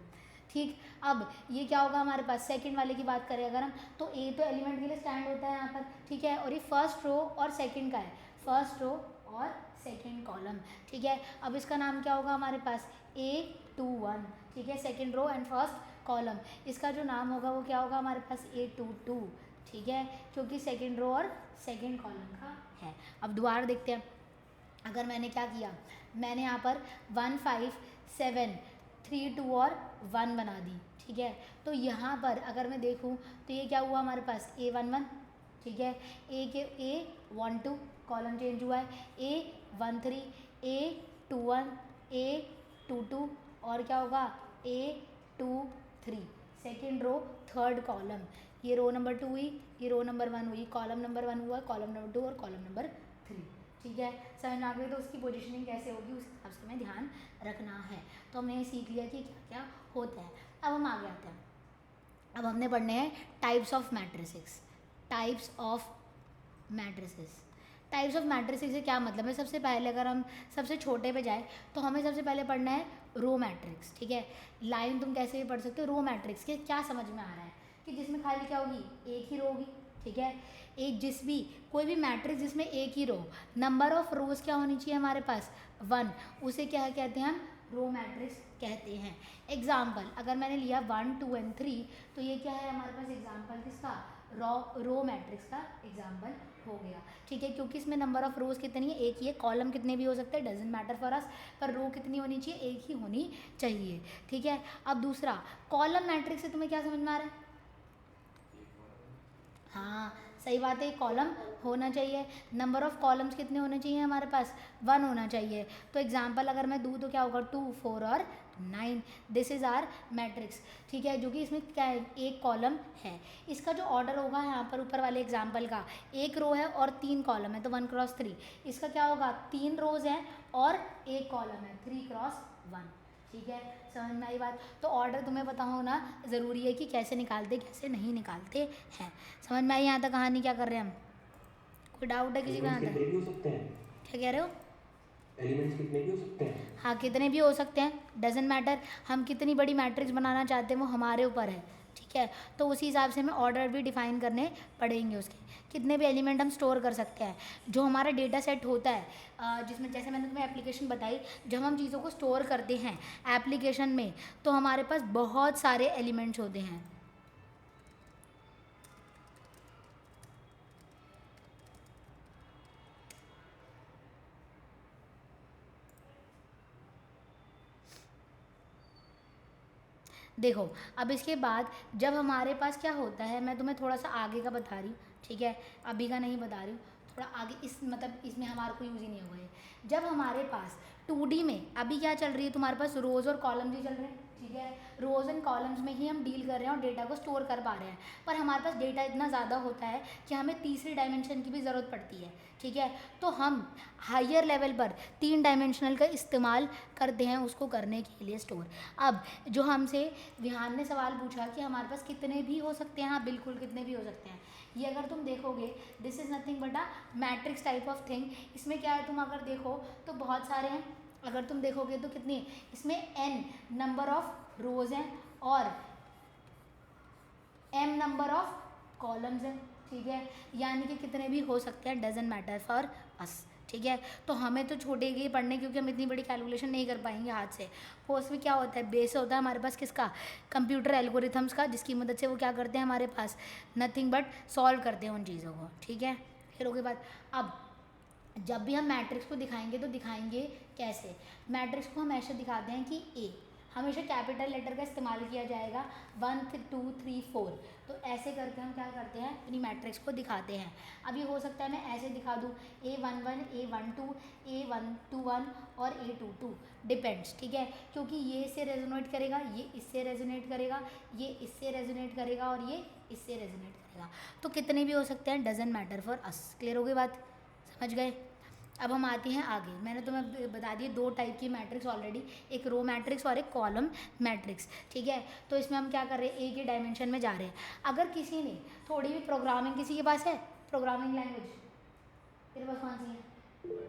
ठीक। अब ये क्या होगा हमारे पास, सेकंड वाले की बात करें अगर हम, तो ए तो एलिमेंट के लिए स्टैंड होता है यहाँ पर, ठीक है, और ये फर्स्ट रो और सेकंड का है, फर्स्ट रो और सेकंड कॉलम, ठीक है। अब इसका नाम क्या होगा हमारे पास, A21, ठीक है, second row and first column. इसका जो नाम होगा वो क्या होगा हमारे पास, A22, ठीक है, क्योंकि सेकंड रो और सेकंड कॉलम का है। अब दोबारा देखते हैं, अगर मैंने क्या किया, मैंने यहाँ पर 1 5 7 3 2 और 1 बना दी, ठीक है। तो यहाँ पर अगर मैं देखूँ तो ये क्या हुआ हमारे पास, A11, ठीक है, A12 कॉलम चेंज हुआ है, A13, A21, A22 और क्या होगा, A23, second row third column, ये रो नंबर 2 हुई, ये रो नंबर 1 हुई, कॉलम नंबर 1 हुआ, कॉलम नंबर 2 और कॉलम नंबर 3, ठीक है। समझ आ गई, तो उसकी पोजीशनिंग कैसे होगी उस हिसाब से हमें ध्यान रखना है। तो हमने ये सीख लिया कि क्या क्या होता है। अब हम आगे आते हैं, अब हमने पढ़ने हैं types of matrices. Types of matrices, types of matrices से क्या मतलब है, सबसे पहले अगर हम सबसे छोटे पे जाए तो हमें सबसे पहले पढ़ना है रो मैट्रिक्स, ठीक है। लाइन तुम कैसे भी पढ़ सकते हो, रो मैट्रिक्स के क्या समझ में आ रहा है कि जिसमें खाली क्या होगी, एक ही रो होगी, ठीक है। एक कोई भी मैट्रिक्स जिसमें एक ही रो, नंबर ऑफ रोज क्या होनी चाहिए हमारे पास 1, उसे क्या कहते हैं हम, रो मैट्रिक्स कहते हैं। एग्जाम्पल अगर मैंने लिया 1 2 एंड 3, तो ये क्या है हमारे पास एग्जाम्पल किसका, रो मैट्रिक्स का एग्जाम्पल हो गया, ठीक है। क्योंकि इसमें नंबर ऑफ रोज कितनी है, एक ही है, कॉलम कितने भी हो सकते हैं, डजेंट मैटर फॉर अस, पर रो कितनी होनी चाहिए, एक ही होनी चाहिए, ठीक है। अब दूसरा कॉलम मैट्रिक्स से तुम्हें क्या समझ में आ रहा है, हाँ सही बात है, कॉलम होना चाहिए। नंबर ऑफ कॉलम्स कितने होने चाहिए हमारे पास, 1 होना चाहिए। तो एग्जांपल अगर मैं दूँ तो क्या होगा, 2 4 और 9, दिस इज आर मैट्रिक्स, ठीक है। जो कि इसमें क्या है, एक कॉलम है। इसका जो ऑर्डर होगा यहाँ पर ऊपर वाले एग्जाम्पल का, एक रो है और 3 कॉलम है, तो 1 क्रॉस 3, इसका क्या होगा, 3 रोज हैं और एक कॉलम है, 3 क्रॉस 1, ठीक है। समझ में आई बात। तो ऑर्डर तुम्हें पता होना ज़रूरी है कि कैसे निकालते कैसे नहीं निकालते हैं। समझ में आई यहाँ तक कहानी, क्या कर रहे हैं हम, कोई डाउट है किसी को यहाँ तक, कितने भी हो सकते हैं, क्या कह रहे हो, एलिमेंट्स कितने भी हो सकते हैं, हाँ कितने भी हो सकते हैं, डजेंट मैटर, हम कितनी बड़ी मैट्रिक्स बनाना चाहते हैं वो हमारे ऊपर है, ठीक है। तो उसी हिसाब से हमें ऑर्डर भी डिफाइन करने पड़ेंगे उसके, कितने भी एलिमेंट हम स्टोर कर सकते हैं। जो हमारा डेटा सेट होता है, जिसमें जैसे मैंने तुम्हें एप्लीकेशन बताई, जब हम चीज़ों को स्टोर करते हैं एप्लीकेशन में, तो हमारे पास बहुत सारे एलिमेंट्स होते हैं। देखो अब इसके बाद जब हमारे पास क्या होता है, मैं तुम्हें थोड़ा सा आगे का बता रही हूँ, ठीक है, अभी का नहीं बता रही हूँ, थोड़ा आगे, इस मतलब इसमें हमारे को यूज़ ही नहीं होगा ये। जब हमारे पास 2D में अभी क्या चल रही है, तुम्हारे पास रोज़ और कॉलम्स ही चल रहे हैं, ठीक है, रोज़ एंड कॉलम्स में ही हम डील कर रहे हैं और डेटा को स्टोर कर पा रहे हैं। पर हमारे पास डेटा इतना ज़्यादा होता है कि हमें तीसरी डायमेंशन की भी ज़रूरत पड़ती है, ठीक है। तो हम हायर लेवल पर 3 डायमेंशनल का इस्तेमाल करते हैं उसको करने के लिए स्टोर। अब जो हमसे विहान ने सवाल पूछा कि हमारे पास कितने भी हो सकते हैं, हाँ बिल्कुल कितने भी हो सकते हैं। ये अगर तुम देखोगे, this is nothing but a matrix type of thing. इसमें क्या है, तुम अगर देखो तो बहुत सारे हैं, अगर तुम देखोगे तो कितनी, इसमें n नंबर ऑफ रोज हैं और m नंबर ऑफ कॉलम्स हैं, ठीक है। यानी कि कितने भी हो सकते हैं, डजेंट मैटर फॉर अस, ठीक है। तो हमें तो छूटेगी ही पढ़ने, क्योंकि हम इतनी बड़ी कैलकुलेशन नहीं कर पाएंगे हाथ से। वो उसमें क्या होता है, बेस होता है हमारे पास किसका, कंप्यूटर एल्गोरिथम्स का, जिसकी मदद से वो क्या करते हैं हमारे पास, नथिंग बट सॉल्व करते हैं उन चीज़ों को, ठीक है। फिर उसके बाद अब जब भी हम मैट्रिक्स को दिखाएंगे तो दिखाएंगे कैसे, मैट्रिक्स को हम ऐसे दिखाते हैं कि ए हमेशा कैपिटल लेटर का इस्तेमाल किया जाएगा, 1 2 3 4, तो ऐसे करके हम क्या करते हैं, अपनी मैट्रिक्स को दिखाते हैं। अब ये हो सकता है मैं ऐसे दिखा दूँ, A11 A12 A121 और A22, डिपेंड्स, ठीक है, क्योंकि ये इससे रेजोनेट करेगा, ये इससे रेजोनेट करेगा, ये इससे रेजोनेट करेगा और ये इससे रेजोनेट करेगा। तो कितने भी हो सकते हैं, doesn't matter for us. Clear हो गई बात, समझ गए। अब हम आते हैं आगे, मैंने तुम्हें बता दिए 2 टाइप की मैट्रिक्स ऑलरेडी, एक रो मैट्रिक्स और एक कॉलम मैट्रिक्स, ठीक है। तो इसमें हम क्या कर रहे हैं, एक ही डायमेंशन में जा रहे हैं। अगर किसी ने थोड़ी भी प्रोग्रामिंग, किसी के पास है प्रोग्रामिंग लैंग्वेज, तेरे पास कौन सी है,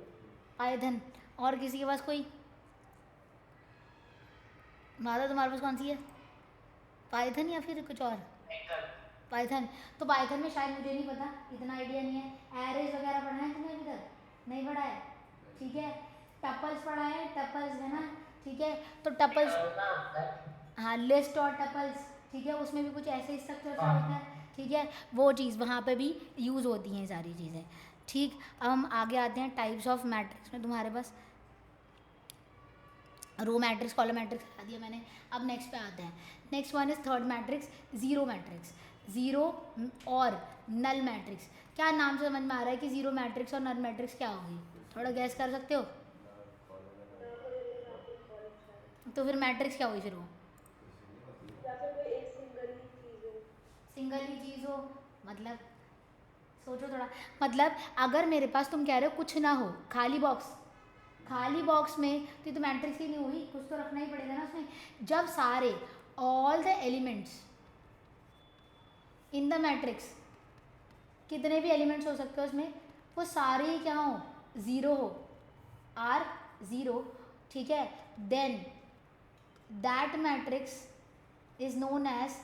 पाइथन, और किसी के पास कोई, मादा तुम्हारे पास कौन सी है, पाइथन या फिर कुछ और, पाइथन। तो पाइथन में शायद मुझे नहीं पता, इतना आइडिया नहीं है। एरेज वगैरह पढ़ा है तुमने अभी तक, नहीं पढ़ा है, ठीक है। टपल्स पढ़ा है, टपल्स है ना, ठीक है। तो टपल्स, हाँ लिस्ट और टपल्स, ठीक है, उसमें भी कुछ ऐसे स्ट्रक्चर से होता है, ठीक है, वो चीज़ वहाँ पे भी यूज़ होती हैं सारी चीज़ें, ठीक। अब हम आगे आते हैं टाइप्स ऑफ मैट्रिक्स में, तुम्हारे पास रो मैट्रिक्स कॉलम मैट्रिक्स बता दिया मैंने। अब नेक्स्ट पे आते हैं, next one is third matrix, zero matrix, zero और नल मैट्रिक्स। क्या नाम से समझ में आ रहा है कि जीरो मैट्रिक्स और नल मैट्रिक्स क्या होगी, थोड़ा गैस कर सकते हो। तो फिर मैट्रिक्स क्या हुई फिर वो, या फिर कोई एक सिंगल ही चीज हो, सिंगल ही चीज़ हो, मतलब सोचो थोड़ा, मतलब अगर मेरे पास तुम कह रहे हो कुछ ना हो, खाली बॉक्स, खाली बॉक्स में तो मैट्रिक्स ही नहीं हुई, कुछ तो रखना ही पड़ेगा ना उसमें। जब सारे all the elements in the matrix, कितने भी एलिमेंट्स हो सकते हैं उसमें, वो सारे ही क्या हो, ज़ीरो हो, आर ज़ीरो, ठीक है, then that matrix is known as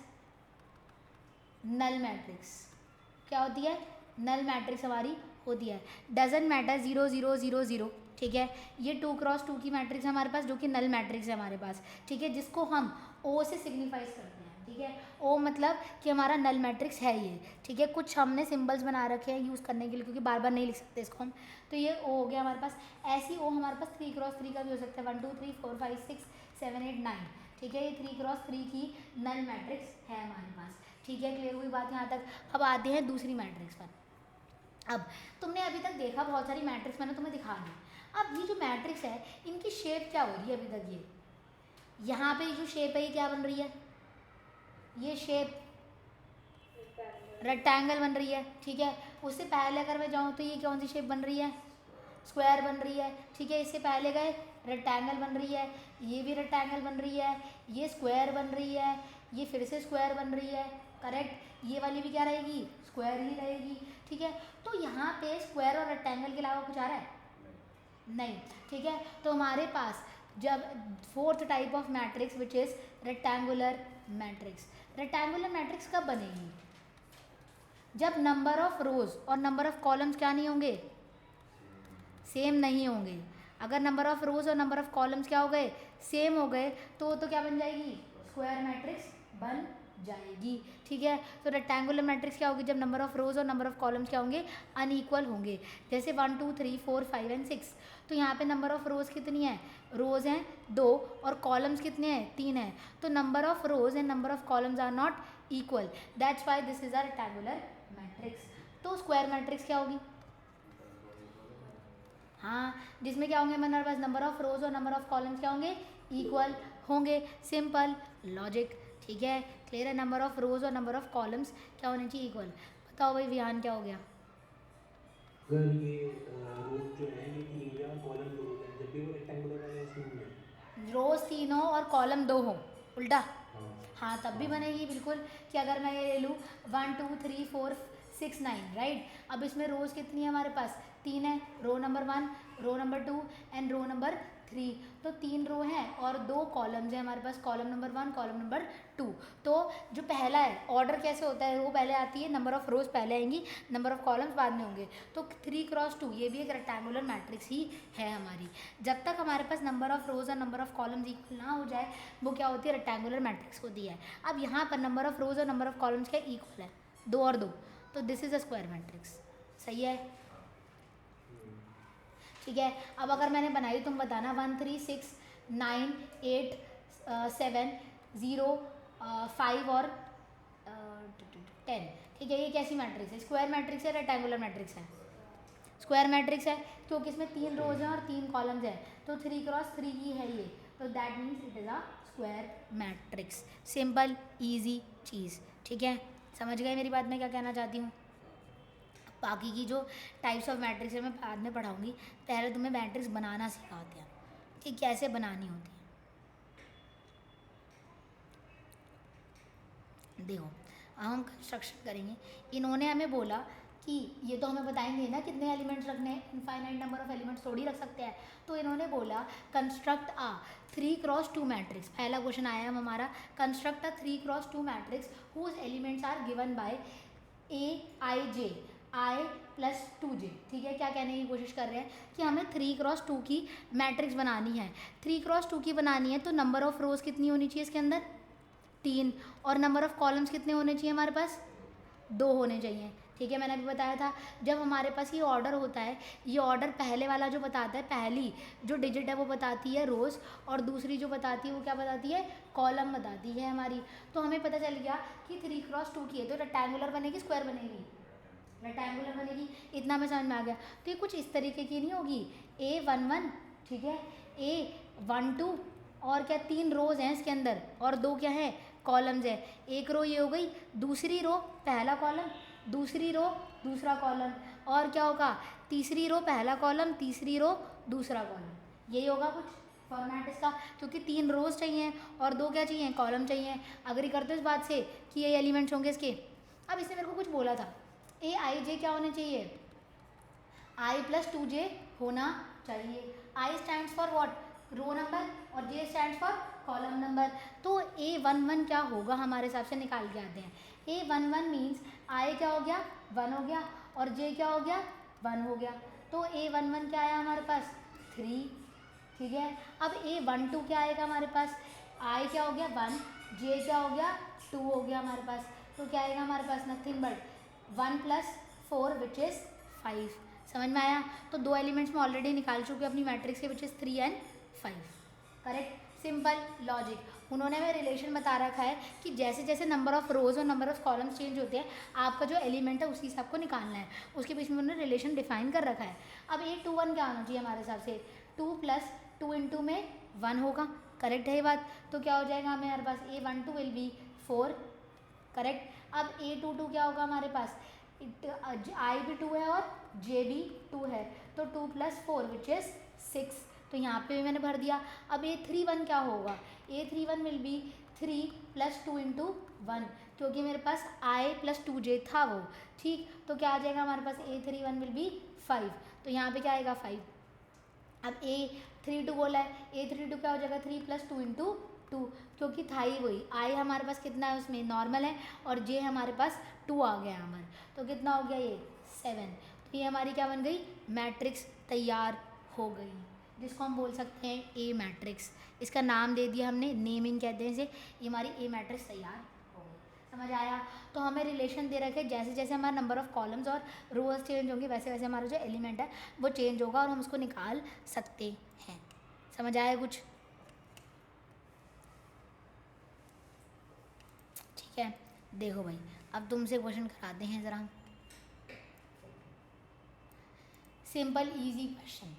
null matrix, क्या होती है, नल मैट्रिक्स हमारी होती है। डजेंट मैटर 0 0 0 0, ठीक है। ये 2 क्रॉस 2 की मैट्रिक्स है हमारे पास, जो कि नल मैट्रिक्स है हमारे पास, ठीक है, जिसको हम ओ से सिग्निफाइज करते हैं, ठीक है। ओ मतलब कि हमारा नल मैट्रिक्स है ये, ठीक है। कुछ हमने सिंबल्स बना रखे हैं यूज़ करने के लिए, क्योंकि बार बार नहीं लिख सकते इसको हम, तो ये ओ हो गया हमारे पास। ऐसी ओ हमारे पास 3 क्रॉस 3 का भी हो सकता है, 1 2 3 4 5 6 7 8 9, ठीक है। ये 3 क्रॉस 3 की नल मैट्रिक्स है हमारे पास, ठीक है। क्लियर हुई बात यहाँ तक। अब आते हैं दूसरी मैट्रिक्स पर। अब तुमने अभी तक देखा बहुत सारी मैट्रिक्स, मैंने तुम्हें दिखा दी। अब ये जो मैट्रिक्स है, इनकी शेप क्या हो रही है अभी तक, ये यहाँ पे जो शेप है ये क्या बन रही है, ये शेप रेक्टेंगल बन रही है, ठीक है। उससे पहले अगर मैं जाऊँ तो ये कौन सी शेप बन रही है, स्क्वायर बन रही है, ठीक है। इससे पहले गए रेक्टेंगल बन रही है, ये भी रेक्टेंगल बन रही है, ये स्क्वायर बन रही है, ये फिर से स्क्वायर बन रही है, करेक्ट। ये वाली भी क्या रहेगी, स्क्वायर ही रहेगी, ठीक है। तो यहाँ पे स्क्वायर और रेक्टेंगल के अलावा कुछ आ रहा है नहीं, ठीक है। तो हमारे पास जब fourth type of matrix which is rectangular matrix, rectangular matrix कब बनेगी, जब नंबर ऑफ रोज और नंबर ऑफ कॉलम्स क्या नहीं होंगे, सेम नहीं होंगे। अगर नंबर ऑफ रोज और नंबर ऑफ कॉलम्स क्या हो गए, सेम हो गए, तो क्या बन जाएगी, स्क्वायर मैट्रिक्स बन जाएगी, ठीक है। तो रेक्टेंगुलर मैट्रिक्स क्या होगी, जब नंबर ऑफ रोज और नंबर ऑफ कॉलम्स क्या होंगे, अनइक्वल होंगे। जैसे 1 2 3 4 5 एंड 6, तो यहाँ पे नंबर ऑफ रोज कितनी है, रोज हैं 2 और कॉलम्स कितने हैं, 3 हैं। तो number of rows and number of columns are not equal, that's why this is a rectangular matrix. तो स्क्वायर मैट्रिक्स क्या होगी, हाँ, जिसमें क्या होंगे हमारे पास, नंबर ऑफ रोज और नंबर ऑफ कॉलम्स क्या होंगे, इक्वल होंगे, सिंपल लॉजिक, ठीक है। क्लियर है, नंबर ऑफ रोज और नंबर ऑफ कॉलम्स क्या होने चाहिए, इक्वल। बताओ भाई विहान क्या हो गया, अगर ये रोज जो है ये 3 या कॉलम 2 है, जब भी वो रेक्टेंगुलर वाले इसमें होंगे, रोज 3 हो और कॉलम 2 हो, उल्टा, हाँ हाँ तब भी बनेगी बिल्कुल। कि अगर मैं ये ले लूँ 1 2 3 4 6 9, राइट। अब इसमें रोज कितनी है हमारे पास, 3 है, row number 1, row number 2 and row number 3, तो 3 रो हैं और 2 कॉलम्स हैं हमारे पास, कॉलम नंबर 1 कॉलम नंबर 2। तो जो पहला है, ऑर्डर कैसे होता है, रो पहले आती है, नंबर ऑफ रोज पहले आएंगी, नंबर ऑफ कॉलम्स बाद में होंगे। तो 3 क्रॉस 2 ये भी एक रेक्टेंगुलर मैट्रिक्स ही है हमारी। जब तक हमारे पास नंबर ऑफ रोज और नंबर ऑफ कॉलम्स इक्वल ना हो जाए, वो क्या होती है, रेक्टेंगुलर मैट्रिक्स होती है। अब यहाँ पर नंबर ऑफ रोज और नंबर ऑफ कॉलम्स क्या इक्वल है, 2 और 2, तो this is a square matrix, सही है, ठीक है। अब अगर मैंने बनाई, तुम बताना 1 3 6 9 8 7 0 5 और 10, ठीक है। ये कैसी मैट्रिक्स है, स्क्वायर मैट्रिक्स है, रेक्टेंगुलर मैट्रिक्स है, स्क्वायर मैट्रिक्स है, क्योंकि इसमें 3 रोज हैं और 3 कॉलम्स हैं, तो 3 क्रॉस 3 ही है ये, तो that means it is a square matrix. Simple easy चीज़, ठीक है। समझ गए मेरी बात, मैं क्या कहना चाहती हूँ। बाकी की जो टाइप्स ऑफ मैट्रिक्स है मैं बाद में पढ़ाऊंगी, पहले तुम्हें मैट्रिक्स बनाना सिखाते हैं कि कैसे बनानी होती है। देखो अब हम कंस्ट्रक्शन करेंगे। इन्होंने हमें बोला कि ये तो हमें बताएंगे ना कितने एलिमेंट्स रखने हैं, इनफाइनाइट नंबर ऑफ एलिमेंट्स थोड़ी रख सकते हैं। तो इन्होंने बोला कंस्ट्रक्ट आ 3 क्रॉस 2 मैट्रिक्स, पहला क्वेश्चन आया है हमारा, construct a 3 cross 2 matrix whose elements are given by AIJ I plus 2J, ठीक है। क्या कहने की कोशिश कर रहे हैं कि हमें 3 क्रॉस 2 की मैट्रिक्स बनानी है। 3 क्रॉस 2 की बनानी है तो नंबर ऑफ रोज कितनी होनी चाहिए इसके अंदर, 3, और नंबर ऑफ कॉलम्स कितने होने चाहिए हमारे पास, 2 होने चाहिए, ठीक है। मैंने अभी बताया था जब हमारे पास ये ऑर्डर होता है, ये ऑर्डर पहले वाला जो बताता है, पहली जो डिजिट है वो बताती है रोज़, और दूसरी जो बताती है वो क्या बताती है, कॉलम बताती है हमारी। तो हमें पता चल गया कि 3 क्रॉस 2 की है, तो रेक्टेंगुलर बनेगी स्क्वायर बनेगी, रेक्टेंगुलर बनेगी, इतना में समझ में आ गया। तो ये कुछ इस तरीके की नहीं होगी, A11, ठीक है, A12, और क्या 3 रोज हैं इसके अंदर और 2 क्या है, कॉलम्स है। एक रो ये हो गई, दूसरी रो पहला कॉलम, दूसरी रो दूसरा कॉलम, और क्या होगा, तीसरी रो पहला कॉलम, तीसरी रो दूसरा कॉलम, यही होगा कुछ फॉर्मेट इसका, क्योंकि 3 रोज चाहिए और 2 क्या चाहिए, कॉलम चाहिए। अग्री करते हो इस बात से कि ये एलिमेंट्स होंगे इसके। अब इसने मेरे को कुछ बोला था, AIJ क्या होने चाहिए, I प्लस 2J होना चाहिए। I stands for what, row number, और J stands for column number. तो A11 क्या होगा हमारे हिसाब से निकाल के आते हैं। A11 मीन्स I क्या हो गया, 1 हो गया और जे क्या हो गया 1 हो गया। तो A11 क्या आया हमारे पास 3, ठीक है। अब A12 क्या आएगा हमारे पास, I क्या हो गया 1, J क्या हो गया 2 हो गया हमारे पास। तो क्या आएगा हमारे पास नथिंग बट 1 + 4 विच इज़ 5। समझ में आया। तो दो एलिमेंट्स में ऑलरेडी निकाल चुके अपनी मैट्रिक्स के विच is 3 and 5। Correct, simple logic. उन्होंने हमें रिलेशन बता रखा है कि जैसे जैसे नंबर ऑफ रोज और नंबर ऑफ कॉलम्स चेंज होते हैं आपका जो एलिमेंट है उसी हिसाब को निकालना है, उसके बीच में उन्होंने रिलेशन डिफाइन कर रखा है। अब A21 क्या होना चाहिए हमारे हिसाब से 2 + 2 इंटू में 1 होगा। करेक्ट है ये बात। तो क्या हो जाएगा हमें हमारे पास A12 विल बी 4। करेक्ट। अब A22 क्या होगा हमारे पास, I भी 2 है और J भी 2 है, तो 2 + 4 विच इज़ 6। तो यहाँ पे भी मैंने भर दिया। अब A31 क्या होगा, A31 विल बी 3 + 2 इंटू 1, क्योंकि मेरे पास I + 2J था वो, ठीक। तो क्या आ जाएगा हमारे पास A31 विल बी 5, तो यहाँ पे क्या आएगा 5। अब A32 बोला है, A32 क्या हो जाएगा 3 + 2 इंटू 2, क्योंकि था ही वही। I हमारे पास कितना है उसमें नॉर्मल है और J हमारे पास 2 आ गया हमारे, तो कितना हो गया ये 7। तो ये हमारी क्या बन गई, मैट्रिक्स तैयार हो गई, जिसको हम बोल सकते हैं ए मैट्रिक्स। इसका नाम दे दिया हमने, नेमिंग कहते हैं इसे। ये हमारी ए मैट्रिक्स तैयार हो गई। समझ आया। तो हमें रिलेशन दे रखे जैसे जैसे हमारा नंबर ऑफ कॉलम्स और रोज चेंज होंगे वैसे वैसे हमारा जो एलिमेंट है वो चेंज होगा और हम उसको निकाल सकते हैं। समझ आया कुछ, ठीक है। देखो भाई अब तुमसे क्वेश्चन कराते हैं ज़रा, सिंपल इजी क्वेश्चन।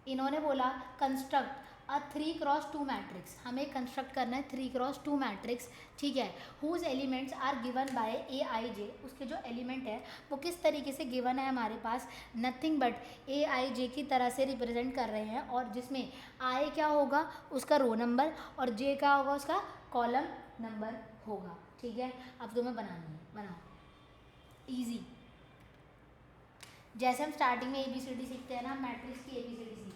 इन्होंने बोला कंस्ट्रक्ट अ 3x2 मैट्रिक्स, हमें कंस्ट्रक्ट करना है 3x2 मैट्रिक्स, ठीक है। Whose elements are given by AIJ, उसके जो एलिमेंट है वो किस तरीके से गिवन है हमारे पास, नथिंग बट AIJ की तरह से रिप्रेजेंट कर रहे हैं, और जिसमें I क्या होगा उसका रो नंबर और J क्या होगा उसका कॉलम नंबर होगा, ठीक है। अब तुम्हें बनानी है, बनाओ इजी। जैसे हम स्टार्टिंग में ABCD सीखते हैं ना, मैट्रिक्स की ABCD सीखते हैं।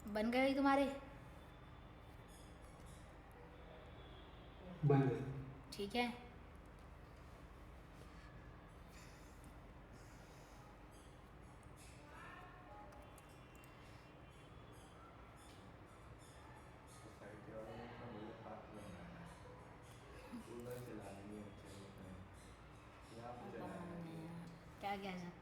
बन गए तुम्हारे, बन गए। ठीक है। सोसाइटी वालों ने इतना बड़े पार्क बनाया है, उधर चला लिए बच्चे लोग ने, यहाँ पे चलाया है। क्या कह सकते,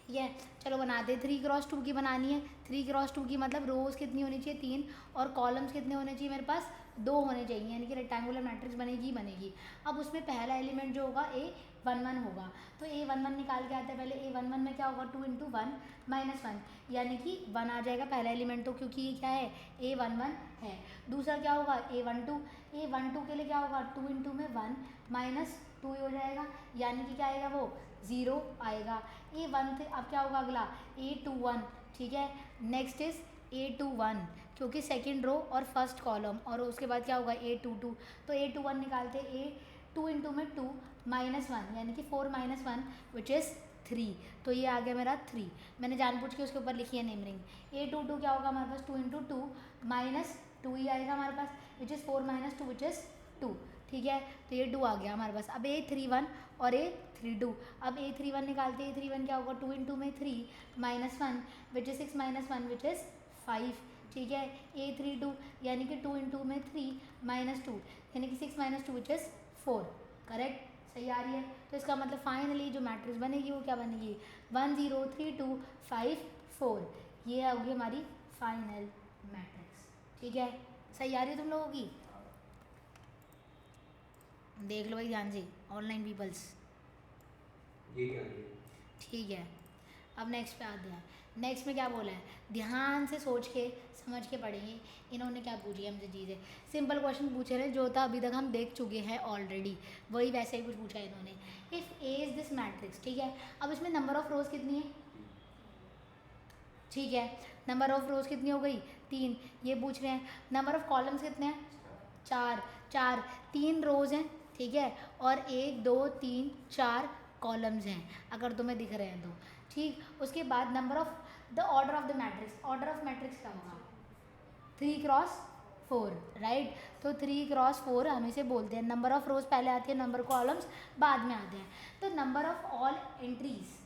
ठीक है। चलो बनाते हैं। 3x2 की बनानी है। 3x2 की मतलब रोज कितनी होनी चाहिए 3, और कॉलम्स कितने होने चाहिए मेरे पास 2 होने चाहिए, यानी कि रेक्टेंगुलर मैट्रिक्स बनेगी बनेगी। अब उसमें पहला एलिमेंट जो होगा A11 होगा, तो A11 निकाल के आते हैं पहले। A11 में क्या होगा 2 × 1 - 1, यानी कि 1 आ जाएगा पहला एलिमेंट, तो क्योंकि ये क्या है A11 है। दूसरा क्या होगा A12 के लिए क्या होगा 2 × में 1 - 2 हो जाएगा, यानी कि क्या आएगा वो 0 आएगा। A1 अब क्या होगा अगला A21, ठीक है। नेक्स्ट इज A21, क्योंकि सेकंड रो और फर्स्ट कॉलम, और उसके बाद क्या होगा A22, तो A21 निकालते A2 × में 2 - 1, यानी कि 4 - 1 विच इज़ 3, तो ये आ गया मेरा 3। मैंने जानबूझ के उसके ऊपर लिखी है नेम रिंग। A22 क्या होगा हमारे पास 2 × 2 - 2 ही आएगा हमारे पास, विच इज़ 4 - 2 विच इज़ 2, ठीक है, तो ये 2 आ गया हमारे पास। अब A31 और A32, अब A31 निकालते हैं। A31 क्या होगा, 2 इंटू में 3 -1 विच इज़ 6 -1 विच इज़ 5, ठीक है। A32 यानी कि 2 इंटू में 3 -2 यानी कि 6 -2 विच इज़ 4, करेक्ट, सही आ रही है। तो इसका मतलब फाइनली जो मैट्रिक्स बनेगी वो क्या बनेगी, 1 0 3 2 5 4, ये होगी हमारी फाइनल मैट्रिक्स, ठीक है। सही आ रही है तुम लोगों की, देख लो भाई ध्यान से ऑनलाइन पीपल्स, ये क्या है? ठीक है। अब नेक्स्ट पे आते हैं। नेक्स्ट में क्या बोला है, ध्यान से सोच के समझ के पढ़ेंगे। इन्होंने क्या पूछी है हमसे चीज़ें, सिंपल क्वेश्चन पूछे रहे जो था अभी तक हम देख चुके हैं ऑलरेडी, वही वैसे ही कुछ पूछा है इन्होंने। If A is this matrix, ठीक है। अब इसमें नंबर ऑफ रोज कितनी है, ठीक है, नंबर ऑफ रोज कितनी हो गई, 3, ये पूछ रहे हैं। नंबर ऑफ कॉलम्स कितने हैं, 4, 3 रोज हैं, ठीक है, और 1 2 3 4 कॉलम्स हैं अगर तुम्हें दिख रहे हैं तो, ठीक। उसके बाद number of the order of the matrix, order of matrix क्या होगा, 3 क्रॉस 4, राइट। तो 3 क्रॉस 4 हम इसे बोलते हैं। नंबर ऑफ रोज पहले आती है, नंबर कॉलम्स बाद में आते हैं। तो number of all entries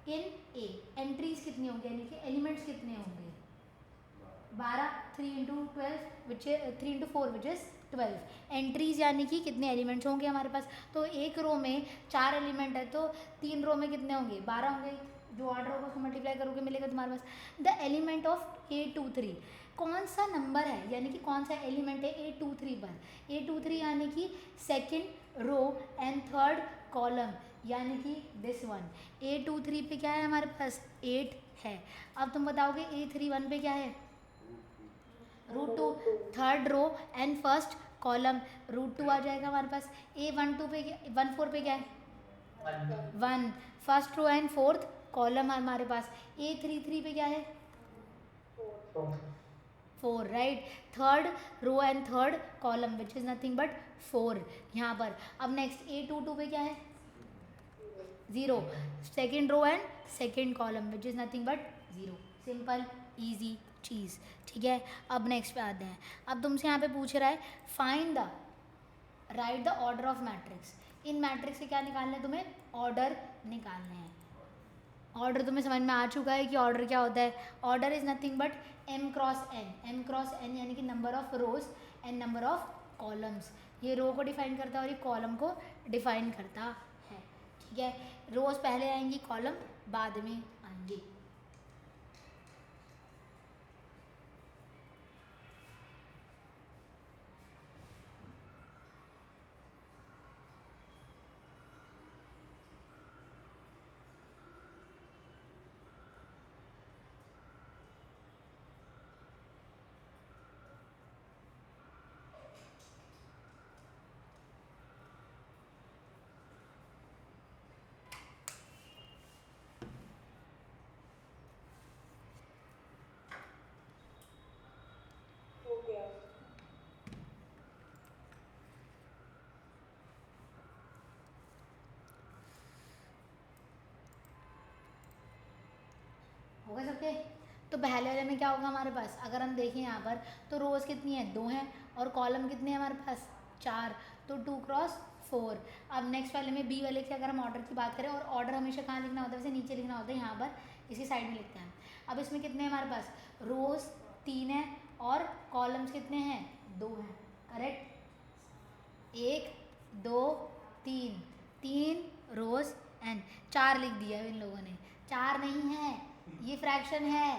in A, entries कितनी होंगी यानी कि एलिमेंट्स कितने होंगे, 12, 3 into 12 which 3 into 4 which is 12 entries, यानी कि कितने एलिमेंट्स होंगे हमारे पास। तो एक रो में 4 एलिमेंट है तो 3 रो में कितने होंगे, 12 होंगे। जो ऑर्डर होगा उसको मल्टीप्लाई करोगे मिलेगा तुम्हारे पास। द एलिमेंट ऑफ A23, कौन सा नंबर है यानी कि कौन सा एलिमेंट है A23 पर, A23 यानी कि second row and third column, यानी कि दिस वन। A23 पे क्या है हमारे पास, 8 है। अब तुम बताओगे A31 पे क्या है, √2, third row and first column, √2 आ जाएगा हमारे पास। A12 पे 14 पे क्या है, 1, first row and fourth column हमारे पास। A33 पे क्या है, 4, right, third row and third column which is nothing but 4 यहाँ पर। अब नेक्स्ट A22 पे क्या है, 0, second row and second column which is nothing but 0, simple easy चीज़, ठीक है। अब नेक्स्ट पे आते हैं। अब तुमसे यहाँ पे पूछ रहा है find the right the order of matrix. In matrix से क्या निकालना है तुम्हें, ऑर्डर निकालने हैं। ऑर्डर तुम्हें समझ में आ चुका है कि ऑर्डर क्या होता है, order is nothing but m cross n यानी कि number of rows and number of columns. ये रो को डिफाइन करता है और ये कॉलम को डिफाइन करता है, ठीक है। रोज पहले आएंगी, कॉलम बाद में आएंगे। हो गया। होगा सबके। तो पहले वाले में क्या होगा हमारे पास, अगर हम देखें यहाँ पर तो रोज़ कितनी है, 2 हैं, और कॉलम कितने हैं हमारे पास, 4, तो 2 क्रॉस 4। अब नेक्स्ट वाले में बी वाले की अगर हम ऑर्डर की बात करें, और ऑर्डर हमेशा कहाँ लिखना होता है, वैसे नीचे लिखना होता है, यहाँ पर इसी साइड में लिखते हैं। अब इसमें कितने हैं हमारे पास, रोज़ 3 हैं और कॉलम्स कितने हैं, 2 हैं, करेक्ट। 1 2 3, 3 रोज़ एंड 4 लिख दिया इन लोगों ने, 4 नहीं है, ये फ्रैक्शन है,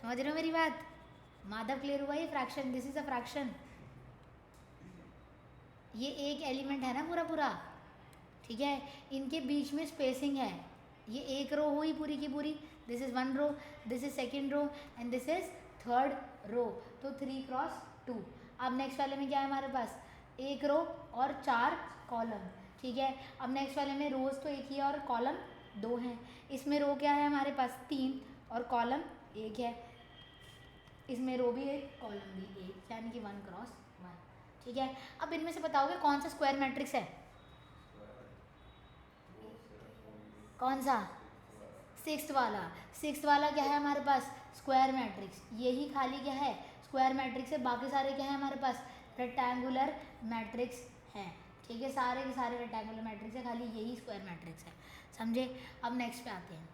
समझ रहे हो मेरी बात, माधव क्लियर हुआ, ये fraction, this is a fraction. ये एक एलिमेंट है ना पूरा पूरा, ठीक है, इनके बीच में स्पेसिंग है, ये एक रो हुई पूरी की पूरी, this is 1 row, this is second row and this is third row, तो 3 क्रॉस 2। अब नेक्स्ट वाले में क्या है हमारे पास, 1 रो और 4 कॉलम, ठीक है। अब नेक्स्ट वाले में रोज तो 1 ही है और कॉलम 2 हैं। इसमें रो क्या है हमारे पास, 3 और कॉलम 1 है, इसमें रो भी 1 कॉलम भी 1, यानी कि 1 क्रॉस 1, ठीक है। अब इनमें से बताओगे कौन सा स्क्वायर मैट्रिक्स है, कौन सा, 6th वाला। 6th वाला क्या है हमारे पास, स्क्वायर मैट्रिक्स, यही खाली क्या है, स्क्वायर मैट्रिक्स है, बाकी सारे क्या है हमारे पास, रेक्टेंगुलर मैट्रिक्स है, ठीक है, सारे के सारे रेक्टेंगुलर मैट्रिक्स है, खाली यही स्क्वायर मैट्रिक्स है, समझे। अब नेक्स्ट पे आते हैं,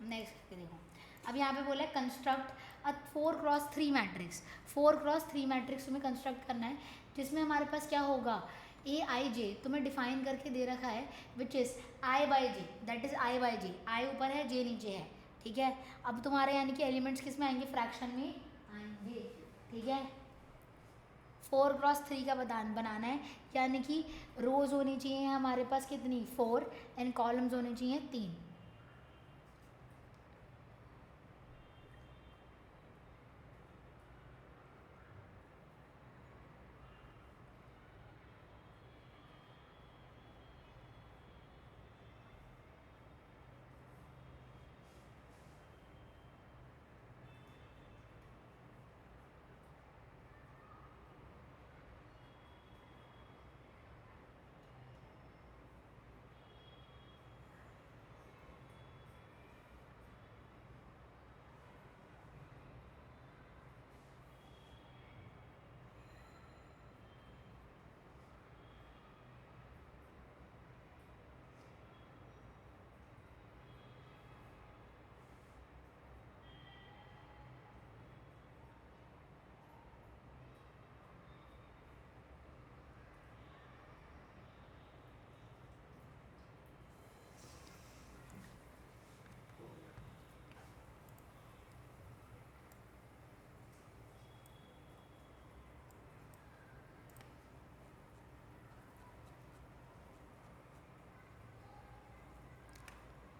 नेक्स्ट पे देखो, अब यहाँ पे बोला है construct a 4x3 matrix. 4x3 matrix तुम्हें कंस्ट्रक्ट करना है, जिसमें हमारे पास क्या होगा, ए आई जे तुम्हें डिफाइन करके दे रखा है, which is I by J, that is I by J, I ऊपर है जे नीचे है, ठीक है। अब तुम्हारे यानी कि एलिमेंट्स किस में आएंगे, फ्रैक्शन में आएंगे, ठीक है। 4x3 का बनाना है, यानी कि रोज होनी चाहिए हमारे पास कितनी, 4 एंड कॉलम्स होने चाहिए 3।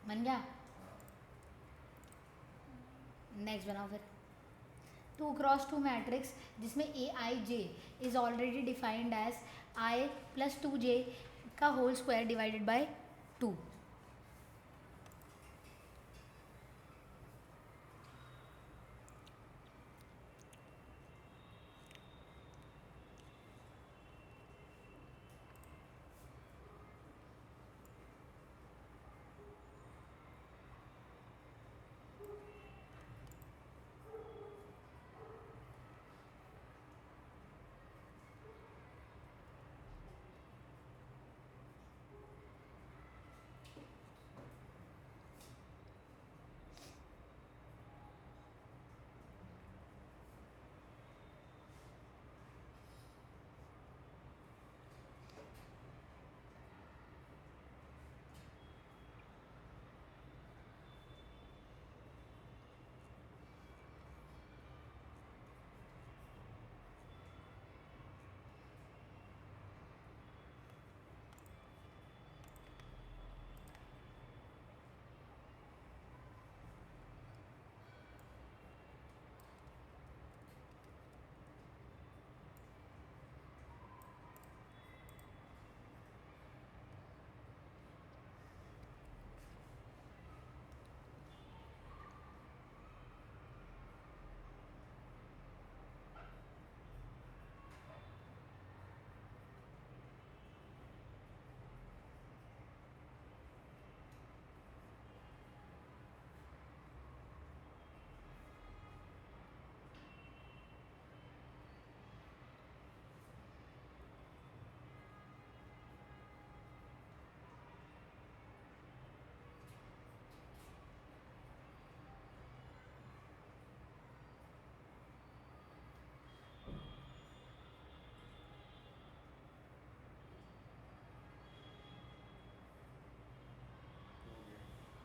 बन गया, नेक्स्ट बनाओ फिर 2x2 मैट्रिक्स, जिसमें A I J is already defined as I plus 2j का होल स्क्वायर डिवाइडेड बाय 2।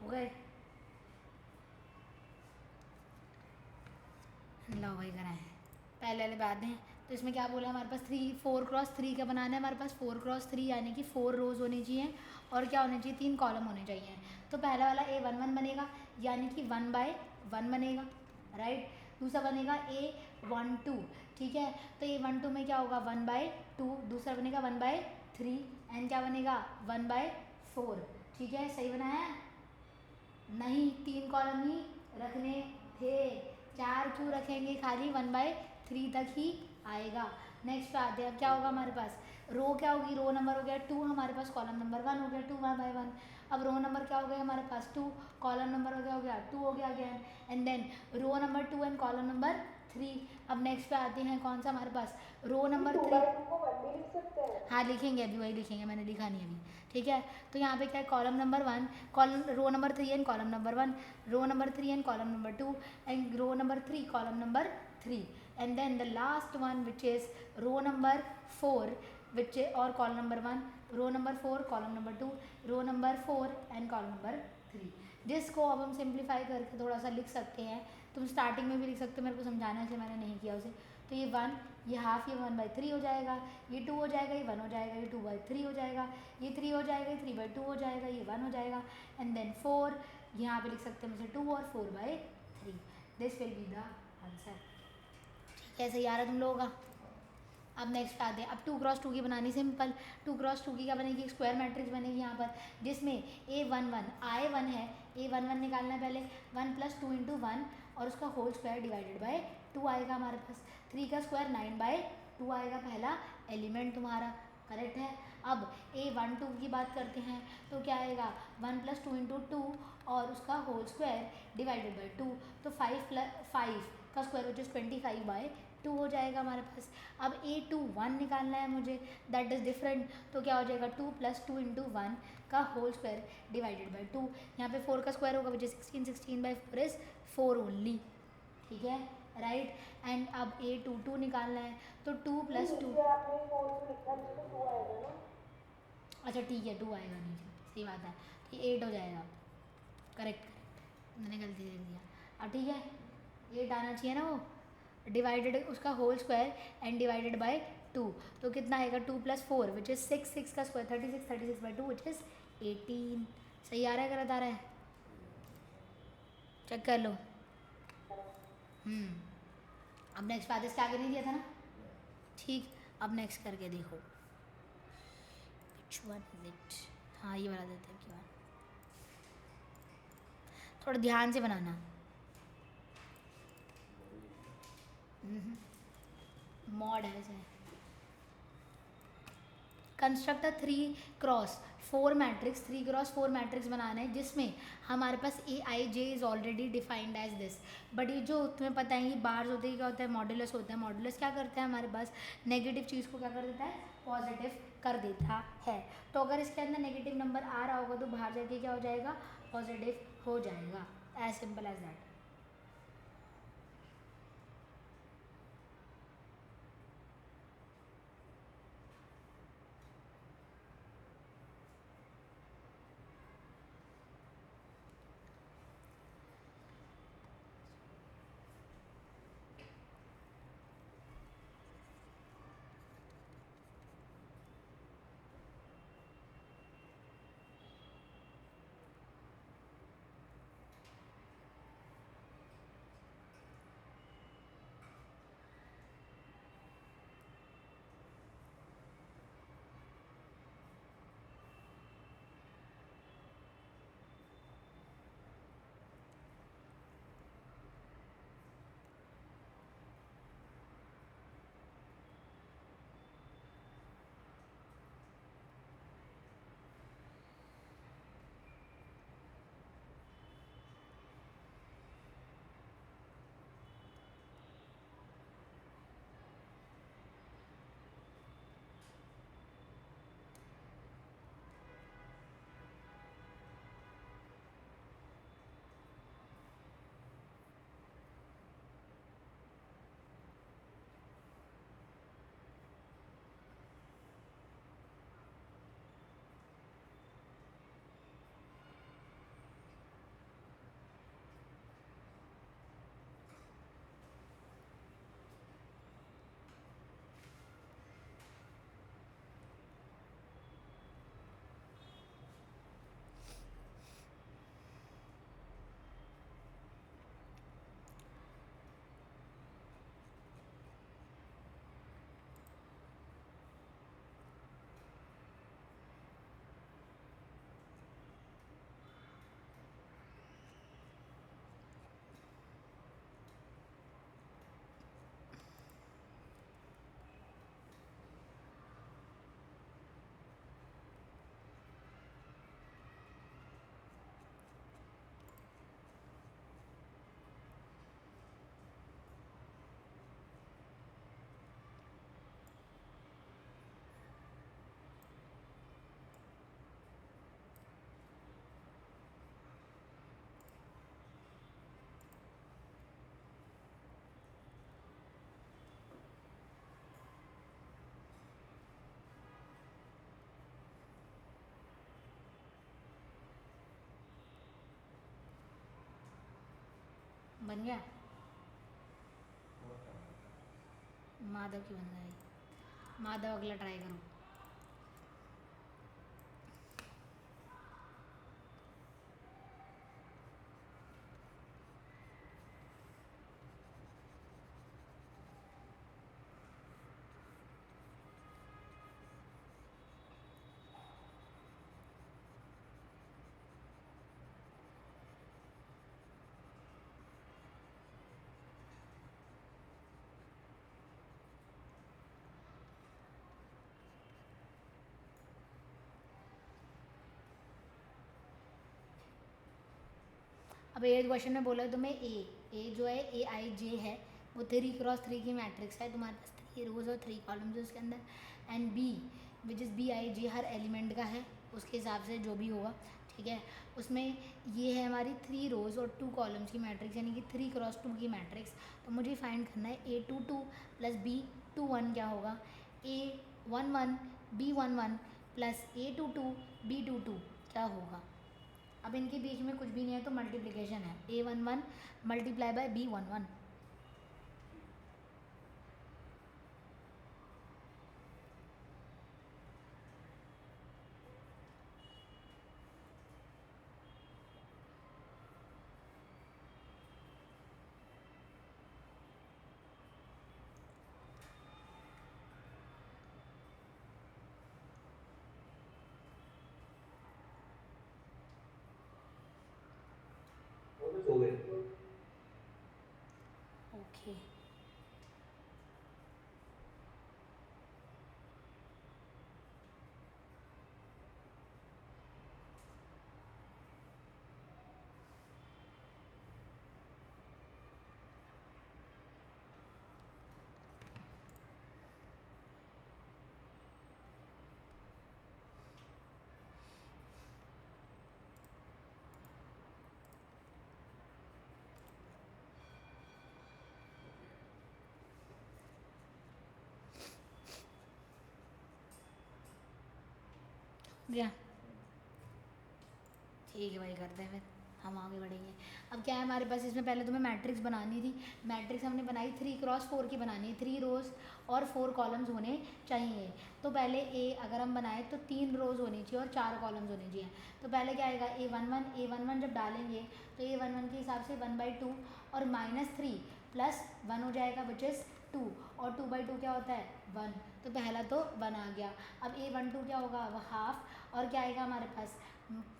हो गए, लो भाई कराएं, पहले वाले बात हैं। तो इसमें क्या बोला हमारे पास 4x3 का बनाना है, हमारे पास 4x3 यानी कि 4 रोज होनी चाहिए और क्या होने चाहिए, 3 कॉलम होने चाहिए। तो पहला वाला A11 बनेगा, यानी कि 1/1 बनेगा, राइट। दूसरा बनेगा A12, ठीक है। तो A12 में क्या होगा 1/2, दूसरा बनेगा 1/3 एंड क्या बनेगा 1/4, ठीक है। सही बनाया नहीं, 3 कॉलम ही रखने थे, 4 क्यों रखेंगे, खाली 1/3 तक ही आएगा। नेक्स्ट पे आते हैं, अब क्या होगा हमारे पास, रो क्या होगी, रो नंबर हो गया 2 हमारे पास, कॉलम नंबर 1 हो गया 2 1/1। अब रो नंबर क्या हो गया हमारे पास 2, कॉलम नंबर हो गया 2 हो गया again, and then row number 2 and column number 3। अब नेक्स्ट पे आते हैं कौन सा हमारे पास रो नंबर 2 3। बाई 2 को 1 भी लिख सकते हैं। हाँ लिखेंगे, अभी वही लिखेंगे, मैंने लिखा नहीं अभी, ठीक है। तो यहाँ पे क्या है column number 1, column row number 3 and column number 1, row number 3 and column number 2 and row number 3 column number 3, and then the last one which is row number 4 which और column number 1, row number 4 column number 2, row number 4 and column number 3। जिसको अब हम simplify करके थोड़ा सा लिख सकते हैं, तुम स्टार्टिंग में भी लिख सकते हो, मेरे को समझाना है मैंने नहीं किया उसे। तो ये 1, ये हाफ, ये 1/3 हो जाएगा, ये 2 हो जाएगा, ये 1 हो जाएगा, ये 2/3 हो जाएगा, ये 3 हो जाएगा, ये 3/2 हो जाएगा, ये 1 हो जाएगा, एंड देन 4 यहाँ पे लिख सकते हैं मुझे 2 और 4/3। This will be the answer. ठीक है, सही आ रहा है तुम लोगों का। अब नेक्स्ट आते हैं, अब 2x2 की बनानी सिंपल। 2x2 की क्या बनेगी, एक स्क्वायर मैट्रिक्स बनेगी यहाँ पर, जिसमें A11 I1 है, A11 निकालना है पहले, 1 + 2 × 1 और उसका होल स्क्वायर डिवाइडेड बाय 2 आएगा हमारे पास। 3 का स्क्वायर 9/2 आएगा, पहला एलिमेंट तुम्हारा करेक्ट है। अब A12 की बात करते हैं तो क्या आएगा 1 + 2 × 2 और उसका होल स्क्वायर डिवाइडेड बाय 2, तो 5 का स्क्वायर विच इज़ 25/2 हो जाएगा हमारे पास। अब A21 निकालना है मुझे, दैट इज़ डिफरेंट, तो क्या हो जाएगा 2 + 2 × 1 का होल स्क्वायर डिवाइडेड बाय 2। यहाँ पे 4 का स्क्वायर होगा विच इज़ 16, 16/4 इज़ 4 ओनली, ठीक है राइट। एंड अब A22 निकालना है तो 2 + 2, नीचे आपने 4 जो लिखा है तो 2 आएगा ना। अच्छा ठीक है 2 आएगा नीचे, सही बात है, तो 8 हो जाएगा, करेक्ट, मैंने गलती देख दिया। अब ठीक है 8 आना चाहिए ना, वो डिवाइडेड उसका whole square and divided by 2, तो कितना आएगा 2 + 4 विच इज़ 6, 6 का स्क्वायर 36, 36/2 विच इज़ 18। सही आ रहा है गलत आ रहा है, चेक कर लो। अब नेक्स्ट बात इसके आगे नहीं दिया था ना, ठीक। अब नेक्स्ट करके देखो विच वन इज इट, हाँ ये वाला देते हैं, क्या थोड़ा ध्यान से बनाना। मॉड है इसे। Construct a 3x4 matrix, 3x4 matrix बनाना है जिसमें हमारे पास Aij is already defined as this, but ये जो तुम्हें पता है ये बार्स होते हैं, क्या होता है मॉड्यूलस होता है। मॉड्यूलस क्या करता है हमारे पास नेगेटिव चीज़ को क्या कर देता है पॉजिटिव कर देता है। तो अगर इसके अंदर नेगेटिव नंबर आ रहा होगा तो बाहर जाके क्या हो जाएगा पॉजिटिव हो जाएगा, एज सिंपल एज दैट। बन गया? होता है। माधव की बन गई। माधव अगला ट्राई करो। अब ए क्वेश्चन में बोला है तुम्हें ए जो है ए आई जे है वो 3x3 की मैट्रिक्स है, तुम्हारे पास 3 रोज और 3 कॉलम्स है उसके अंदर, and b which is b i j हर एलिमेंट का है, उसके हिसाब से जो भी होगा, ठीक है। उसमें ये है हमारी 3 रोज और 2 कॉलम्स की मैट्रिक्स, यानी कि 3x2 की मैट्रिक्स। तो मुझे फाइंड करना है A22 प्लस B21 क्या होगा, A11 B11 plus A22 B22 क्या होगा। अब इनके बीच में कुछ भी नहीं है तो मल्टीप्लिकेशन है, A11 मल्टीप्लाई बाय B11। हो गए। ओके गया, ठीक है भाई, करते हैं फिर हम आगे बढ़ेंगे। अब क्या है हमारे पास, इसमें पहले तुम्हें मैट्रिक्स बनानी थी। मैट्रिक्स हमने बनाई 3x4 की बनानी है, 3 रोज और 4 कॉलम्स होने चाहिए। तो पहले ए अगर हम बनाए तो 3 रोज होनी चाहिए और 4 कॉलम्स होने चाहिए। तो पहले क्या आएगा A11 जब डालेंगे तो A11 के हिसाब से 1/2 और -3 प्लस 1 हो जाएगा विच इज़ 2, और 2/2 क्या होता है 1, तो पहला तो 1 आ गया। अब A12 क्या होगा, वो हाफ, और क्या आएगा हमारे पास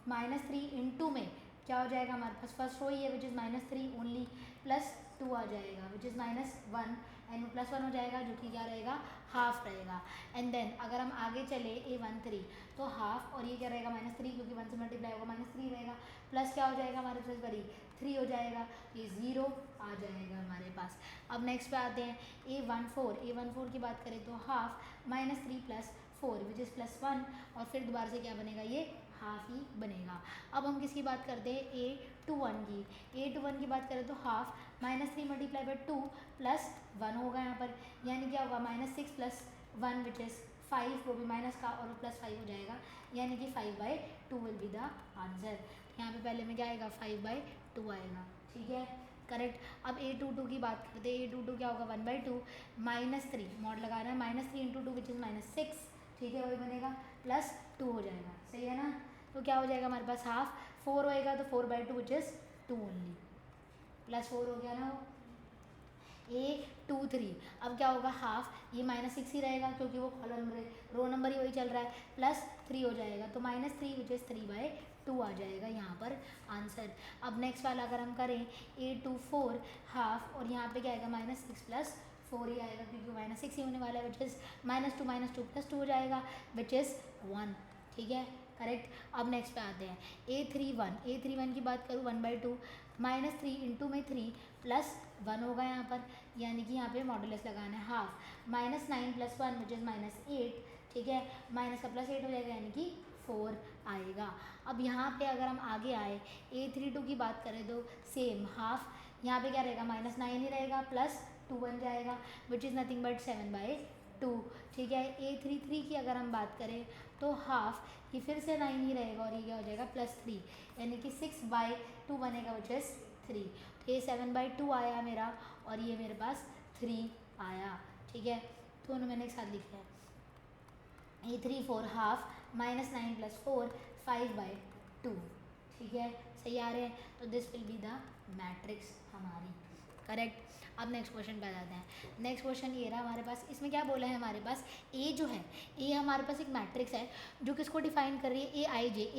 -3 इंटू में क्या हो जाएगा हमारे पास फर्स्ट रो ही है विच इज़ -3 ओनली, प्लस 2 आ जाएगा विच इज़ -1, एंड +1 हो जाएगा जो कि क्या रहेगा हाफ रहेगा। एंड देन अगर हम आगे चले A13 तो हाफ, और ये क्या रहेगा -3 क्योंकि 1 से मल्टीप्लाई होगा -3 रहेगा, प्लस क्या हो जाएगा हमारे पास बड़ी 3 हो जाएगा, ये 0 आ जाएगा हमारे पास। अब नेक्स्ट पे आते हैं A14 की बात करें तो हाफ -3 प्लस 4 विच इज़ +1, और फिर दोबारा से क्या बनेगा, ये हाफ ही बनेगा। अब हम किसकी बात करते हैं A21 की बात करें तो हाफ -3 मल्टीप्लाई बाई 2 प्लस 1 होगा यहाँ पर, यानी क्या होगा -6 प्लस 1 विच इज़ 5, वो भी माइनस का और +5 हो जाएगा, यानी कि 5/2 विल बी द आंसर। यहाँ पे पहले में क्या आएगा 5/2 आएगा, ठीक है करेक्ट। अब A22 की बात करते हैं, A22 क्या होगा 1/2 -3 मॉड लगा रहे हैं, -3 इंटू 2 विच इज़ -6, ठीक है वही बनेगा, प्लस 2 हो जाएगा, सही है ना। तो क्या हो जाएगा हमारे पास हाफ, 4 होएगा तो 4/2 विच इज़ 2 ओनली, प्लस 4 हो गया ना वो A23। अब क्या होगा हाफ, ये -6 ही रहेगा क्योंकि वो कॉलम रो नंबर ही वही चल रहा है, प्लस 3 हो जाएगा तो -3 विच इज़ 3/2 आ जाएगा यहाँ पर आंसर। अब नेक्स्ट वाला अगर हम करें A24 हाफ, और यहाँ पे क्या आएगा -6 प्लस 4 ही आएगा क्योंकि -6 ही होने वाला है विच इज़ -2 प्लस 2 हो जाएगा विच इज़ 1, ठीक है करेक्ट। अब नेक्स्ट पे आते हैं A31 की बात करूँ 1/2 -3 इंटू में 3 प्लस 1 होगा यहाँ पर, यानी कि यहाँ पे मॉडुलस लगाना है हाफ, -9 प्लस 1 विच इज़ -8, ठीक है, माइनस का +8 हो जाएगा यानी कि 4 आएगा। अब यहाँ पे अगर हम आगे आए A32 की बात करें तो सेम हाफ, यहाँ पे क्या रहेगा -9 ही रहेगा, प्लस 2 बन जाएगा विच इज़ नथिंग बट 7/2, ठीक है। A33 की अगर हम बात करें तो हाफ, ये फिर से 9 ही रहेगा और ये क्या हो जाएगा +3, यानी कि 6/2 बनेगा विच इज़ 3। ये 7/2 आया मेरा और ये मेरे पास 3 आया, ठीक है। दोनों मैंने एक साथ लिखा है। ये 3 4 हाफ माइनस 9 + 4 5/2, ठीक है, सही आ रहे हैं। तो this will be the matrix हमारी, करेक्ट। अब नेक्स्ट क्वेश्चन पे आ जाते हैं। नेक्स्ट क्वेश्चन ये रहा हमारे पास, इसमें क्या बोला है हमारे पास, ए जो है, ए हमारे पास एक मैट्रिक्स है जो किसको डिफाइन कर रही है, ए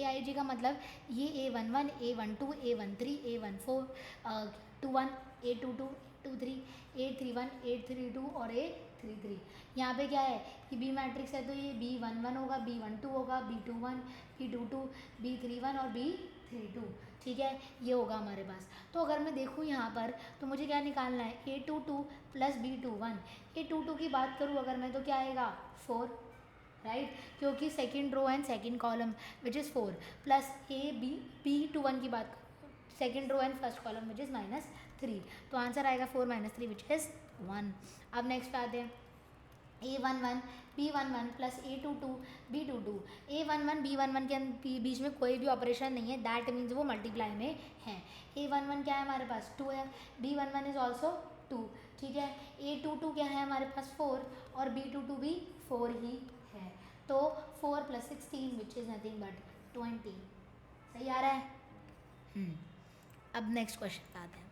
आई जे का मतलब ये A11 A12 A13 A14 A21 A22 A23 A31 A32 और A33। यहाँ पे क्या है कि बी मैट्रिक्स है तो ये B11 होगा, B12 होगा, B21 B22 B31 और B32, ठीक है, ये होगा हमारे पास। तो अगर मैं देखूँ यहाँ पर तो मुझे क्या निकालना है, A22 + B21। A22 की बात करूँ अगर मैं तो क्या आएगा 4, राइट, क्योंकि second row and second column which is 4 plus B21 की बात second row and first column which is -3, तो आंसर आएगा 4 - 3 विच इज़ 1। अब नेक्स्ट पे आते हैं, A11 B11 + A22 B22। A11 B11 के बीच में कोई भी ऑपरेशन नहीं है, दैट मीन्स वो मल्टीप्लाई में है। A11 क्या है हमारे पास 2 है, B11 इज़ ऑल्सो 2, ठीक है। A22 क्या है हमारे पास 4 और B22 भी 4 ही है, तो 4 + 16 विच इज़ नथिंग बट 20, सही आ रहा है। अब नेक्स्ट क्वेश्चन पे आते हैं।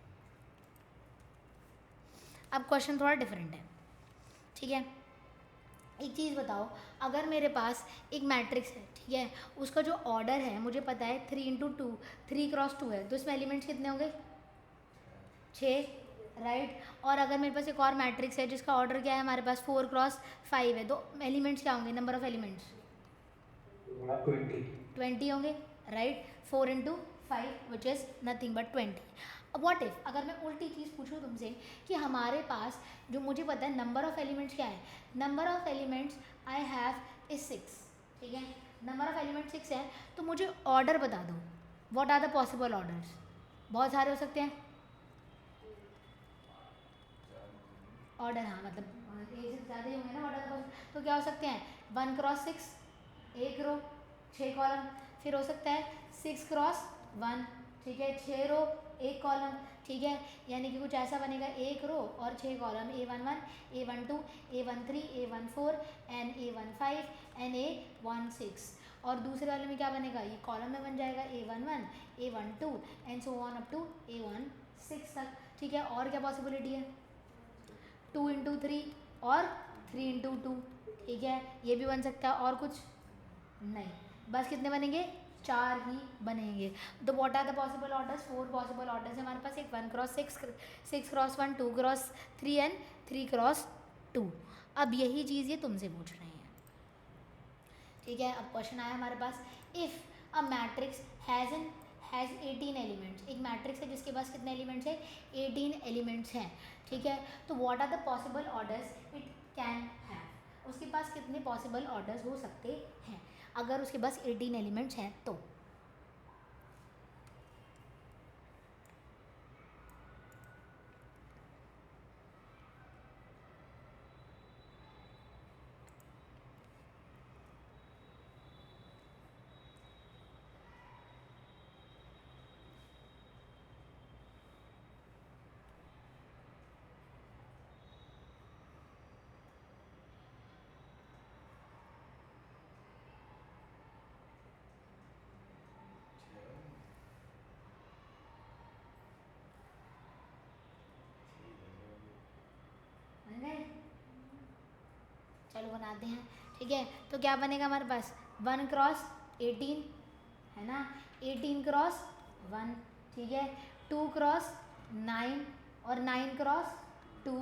अब क्वेश्चन थोड़ा डिफरेंट है, ठीक है। एक चीज़ बताओ, अगर मेरे पास एक मैट्रिक्स है, ठीक है, उसका जो ऑर्डर है मुझे पता है 3 × 2 3 × 2 है, तो इसमें एलिमेंट्स कितने होंगे 6, राइट। और अगर मेरे पास एक और मैट्रिक्स है जिसका ऑर्डर क्या है हमारे पास 4 × 5 है, तो एलिमेंट्स क्या होंगे, नंबर ऑफ एलिमेंट्स 20 होंगे, right. 4 × 5 which is nothing but 20। अब व्हाट इफ़ अगर मैं उल्टी चीज़ पूछूँ तुमसे कि हमारे पास जो मुझे पता है नंबर ऑफ़ एलिमेंट्स क्या है, number of elements I have is 6, ठीक है, नंबर ऑफ़ एलिमेंट्स 6 है, तो मुझे ऑर्डर बता दो, what are the possible orders. बहुत सारे हो सकते हैं ऑर्डर, हाँ, मतलब एक से ज़्यादा ही होंगे ना ऑर्डर, तो क्या हो सकते हैं 1 × 6 1 रो 6 कॉलम, फिर हो सकता है 6 × 1, ठीक है, 6 रो 1 कॉलम, ठीक है, यानी कि कुछ ऐसा बनेगा 1 रो और 6 column, A11 A12 A13 A14 and A15 and A16। और दूसरे वाले में क्या बनेगा, ये कॉलम में बन जाएगा A11 A12 and so on up to A16 तक, ठीक है। और क्या पॉसिबिलिटी है 2 × 3 और 3 × 2, ठीक है, ये भी बन सकता है। और कुछ नहीं, बस कितने बनेंगे 4 ही बनेंगे। तो what are the possible orders, 4 possible orders है हमारे पास, एक 1 × 6 6 × 1 2 × 3 एंड 3 × 2। अब यही चीज़ ये तुमसे पूछ रहे हैं, ठीक है। अब क्वेश्चन आया हमारे पास, if a matrix has 18 elements, एक मैट्रिक्स है जिसके पास कितने एलिमेंट्स है 18 एलिमेंट्स हैं, ठीक है। तो what are the possible orders it can have, उसके पास कितने पॉसिबल ऑर्डर्स हो सकते हैं अगर उसके पास 18 एलिमेंट्स हैं तो। चलो बनाते हैं, ठीक है। तो क्या बनेगा हमारे पास 1 × 18 है ना, 18 × 1, ठीक है, 2 × 9 और 9 × 2,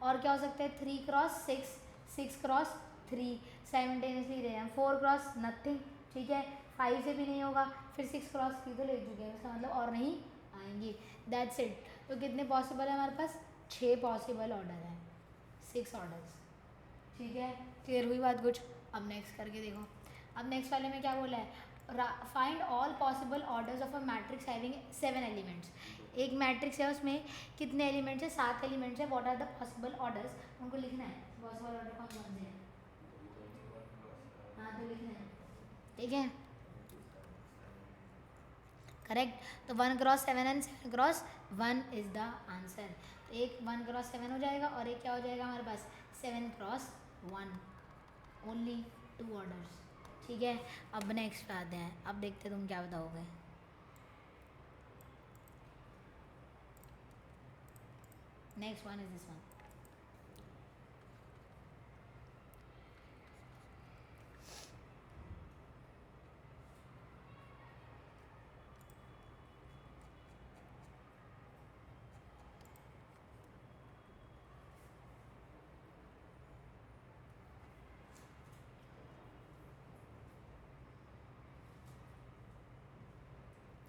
और क्या हो सकता है 3 × 6 6 × 3 साइमल्टेनियसली दे रहे हैं, 4 × नथिंग, ठीक है, 5 से भी नहीं होगा, फिर 6 × 3 तो ले चुके हैं, इसका मतलब और नहीं आएंगी, दैट्स इट। तो कितने पॉसिबल है हमारे पास 6 पॉसिबल ऑर्डर हैं, 6 ऑर्डर्स, ठीक है। क्लियर हुई बात कुछ। अब नेक्स्ट करके देखो, अब नेक्स्ट वाले में क्या बोला है, find all possible orders of a matrix having 7 elements. एक मैट्रिक्स है उसमें कितने एलिमेंट्स है 7 एलिमेंट्स है, what are the possible orders, उनको लिखना है, पॉसिबल ऑर्डर कौन कौन से हैं, हाँ तो लिखना है, ठीक है, करेक्ट। तो 1 × 7 एंड 7 × 1 इज़ द आंसर। तो एक 1 क्रॉस 7 हो जाएगा और एक क्या हो जाएगा हमारे पास 7 क्रॉस 1। Only 2 orders. ठीक है, अब नेक्स्ट पे आते हैं। अब देखते तुम क्या बताओगे। Next one is this one.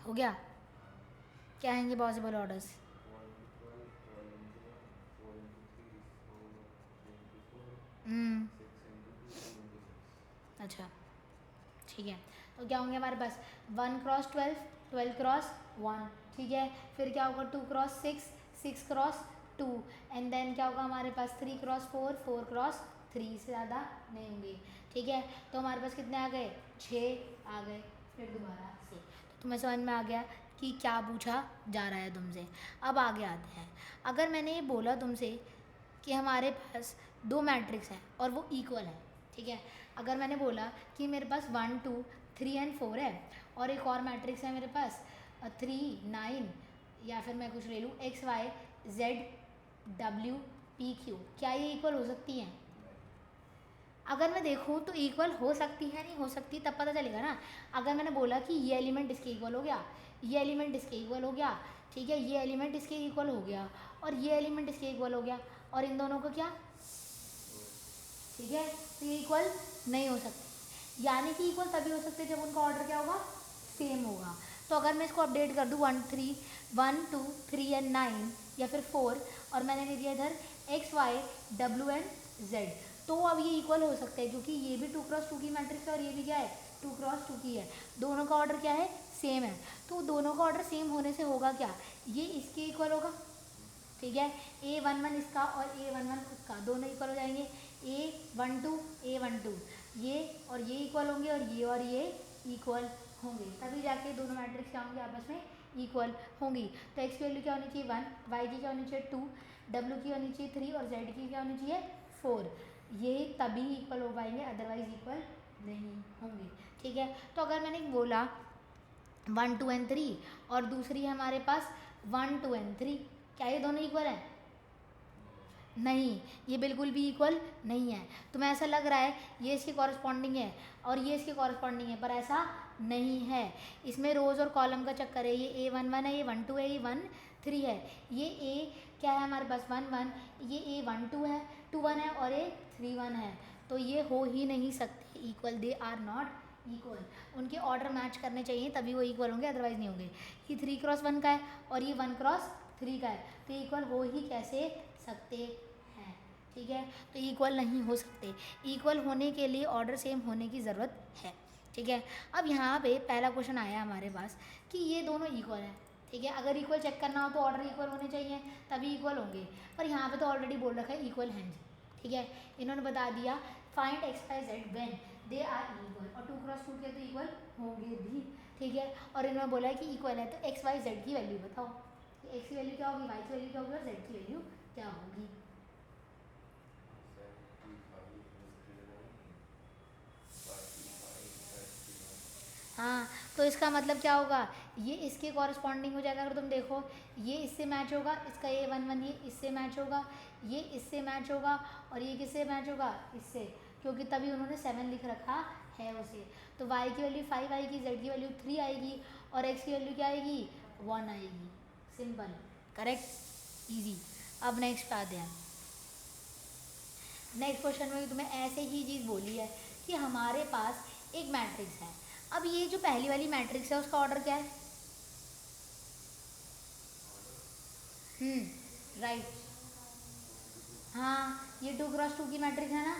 हो गया? क्या आएंगे possible orders? 4 into 12, 12 into 1, 4 into 3, 4, 3 into 4, 6 into 2, 2 into 6. अच्छा ठीक है, तो क्या होंगे हमारे पास 1 क्रॉस 12, 12 क्रॉस 1। ठीक है, फिर क्या होगा 2 क्रॉस 6, 6 क्रॉस 2, एंड देन क्या होगा हमारे पास 3 क्रॉस 4, 4 क्रॉस 3 से ज़्यादा नहीं होंगे। ठीक है, तो हमारे पास कितने आ गए? 6 आ गए। फिर दोबारा से तो तुम्हें समझ में आ गया कि क्या पूछा जा रहा है तुमसे। अब आगे आते हैं। अगर मैंने ये बोला तुमसे कि हमारे पास 2 मैट्रिक्स हैं और वो इक्वल है। ठीक है, अगर मैंने बोला कि मेरे पास 1 2 3 एंड 4 है और एक और मैट्रिक्स है मेरे पास 3 9, या फिर मैं कुछ ले लूँ एक्स वाई जेड डब्ल्यू पी क्यू, क्या ये इक्वल हो सकती हैं? अगर मैं देखूँ तो इक्वल हो सकती है, नहीं हो सकती, तब पता चलेगा ना। अगर मैंने बोला कि ये एलिमेंट इसके इक्वल हो गया, ये एलिमेंट इसके इक्वल हो गया, ठीक है, ये एलिमेंट इसके इक्वल हो गया और ये एलिमेंट इसके इक्वल हो गया, और इन दोनों को क्या, ठीक है, तो ये इक्वल नहीं हो सकते। यानी कि इक्वल तभी हो सकते जब उनका ऑर्डर क्या होगा, सेम होगा। तो अगर मैं इसको अपडेट कर दूँ 1 2 3 एंड 9 या फिर 4, और मैंने ले दिया इधर एक्स वाई डब्ल्यू एंड जेड, तो अब ये इक्वल हो सकते हैं क्योंकि ये भी 2 क्रॉस 2 की मैट्रिक्स है और ये भी क्या है 2 क्रॉस 2 की है। दोनों का ऑर्डर क्या है, सेम है। तो दोनों का ऑर्डर सेम होने से होगा क्या, ये इसके इक्वल होगा। ठीक है, A11 इसका और A11 उसका, दोनों इक्वल हो जाएंगे। A12 A12 ये और ये इक्वल होंगे और ये इक्वल होंगे, तभी जाके दोनों मैट्रिक्स क्या होंगे, आपस में इक्वल होंगी। तो एक्स की वैल्यू क्या होनी चाहिए 1, वाई की क्या होनी चाहिए 2, डब्ल्यू की होनी चाहिए 3 और जेड की क्या होनी चाहिए 4। ये तभी इक्वल हो पाएंगे, अदरवाइज इक्वल नहीं होंगे। ठीक है, तो अगर मैंने बोला 1 2 एंड 3 और दूसरी है हमारे पास 1 2 एंड 3, क्या ये दोनों इक्वल है? नहीं, ये बिल्कुल भी इक्वल नहीं है। तुम्हें ऐसा लग रहा है ये इसके कॉरस्पॉन्डिंग है और ये इसके कॉरस्पॉन्डिंग है, पर ऐसा नहीं है। इसमें रोज़ और कॉलम का चक्कर है। ये A11 है, ये 1 2 है, ये 1 3 है। ये A क्या है हमारे पास 1 1, ये A1 2 है 2 1 है और ये 3 1 है। तो ये हो ही नहीं सकते equal, they are not equal. उनके ऑर्डर मैच करने चाहिए तभी वो इक्वल होंगे, अदरवाइज नहीं होंगे। ये 3 क्रॉस 1 का है और ये 1 क्रॉस 3 का है, तो इक्वल हो ही कैसे सकते हैं? ठीक है, तो इक्वल नहीं हो सकते। इक्वल होने के लिए ऑर्डर सेम होने की ज़रूरत है। ठीक है, अब यहाँ पे पहला क्वेश्चन आया हमारे पास कि ये दोनों इक्वल हैं। ठीक है, अगर इक्वल चेक करना हो तो ऑर्डर इक्वल होने चाहिए तभी इक्वल होंगे, पर यहाँ पे तो ऑलरेडी बोल रखा है इक्वल हैं। ठीक है, इन्होंने बता दिया find x y z when they are equal, और 2 क्रॉस 2 के तो इक्वल होंगे भी। ठीक है, और इन्होंने बोला है कि इक्वल है तो एक्स वाई जेड की वैल्यू बताओ, एक्स की वैल्यू क्या होगी, वाई की वैल्यू क्या होगी और जेड की वैल्यू क्या होगी। हाँ, तो इसका मतलब क्या होगा, ये इसके कॉरस्पॉन्डिंग हो जाएगा। अगर तुम देखो ये इससे मैच होगा, इसका A11 ये इससे मैच होगा, ये इससे मैच होगा और ये किससे मैच होगा, इससे, क्योंकि तभी उन्होंने 7 लिख रखा है उसे। तो y की वैल्यू 5 आएगी, z की वैल्यू 3 आएगी और x की वैल्यू क्या आएगी 1 आएगी। Simple, correct, easy. अब नेक्स्ट पे आते हैं। नेक्स्ट क्वेश्चन में तुम्हें ऐसे ही चीज़ बोली है कि हमारे पास एक मैट्रिक्स है। अब ये जो पहली वाली मैट्रिक्स है उसका ऑर्डर क्या है, राइट, हाँ, ये 2 क्रॉस 2 की मैट्रिक्स है ना,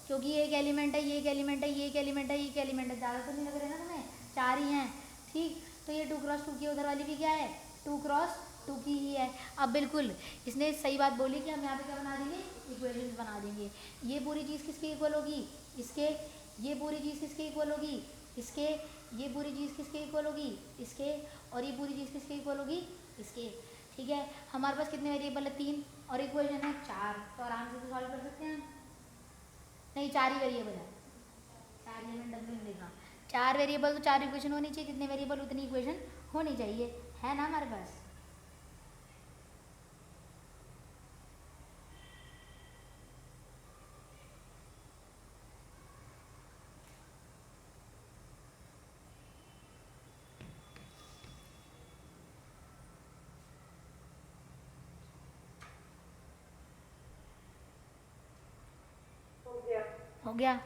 क्योंकि ये एक एलिमेंट है, ये एक एलिमेंट है, ये एक एलिमेंट है, ये एक एलिमेंट है, ज़्यादा तो नहीं लग रहे ना तुम्हें, 4 ही हैं। ठीक, तो ये 2 क्रॉस 2 की, उधर वाली भी क्या है 2 क्रॉस 2 की ही है। अब बिल्कुल इसने सही बात बोली कि हम यहाँ पे क्या बना देंगे, इक्वेशंस बना देंगे। ये पूरी चीज़ किसके इक्वल होगी, इसके, ये पूरी चीज़ किसके इक्वल होगी, इसके, ये पूरी चीज़ किसके इक्वल होगी, इसके, और ये पूरी चीज़ किसके इक्वल होगी, इसके। ठीक है, हमारे पास कितने वेरिएबल है 3 और इक्वेशन है 4, तो आराम से तो सॉल्व कर सकते हैं हम। नहीं 4 ही वेरिएबल है, 4 ये मैंने डब्ल्यू नहीं लिखा, 4 वेरिएबल तो 4 इक्वेशन होनी चाहिए, जितने वेरिएबल उतनी इक्वेशन होनी चाहिए, है ना हमारे पास। हो गया। हो गया।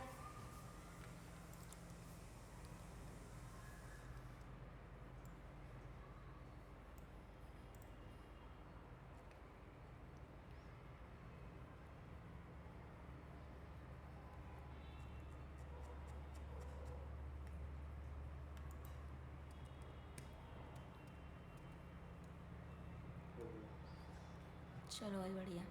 चलो भाई बढ़िया।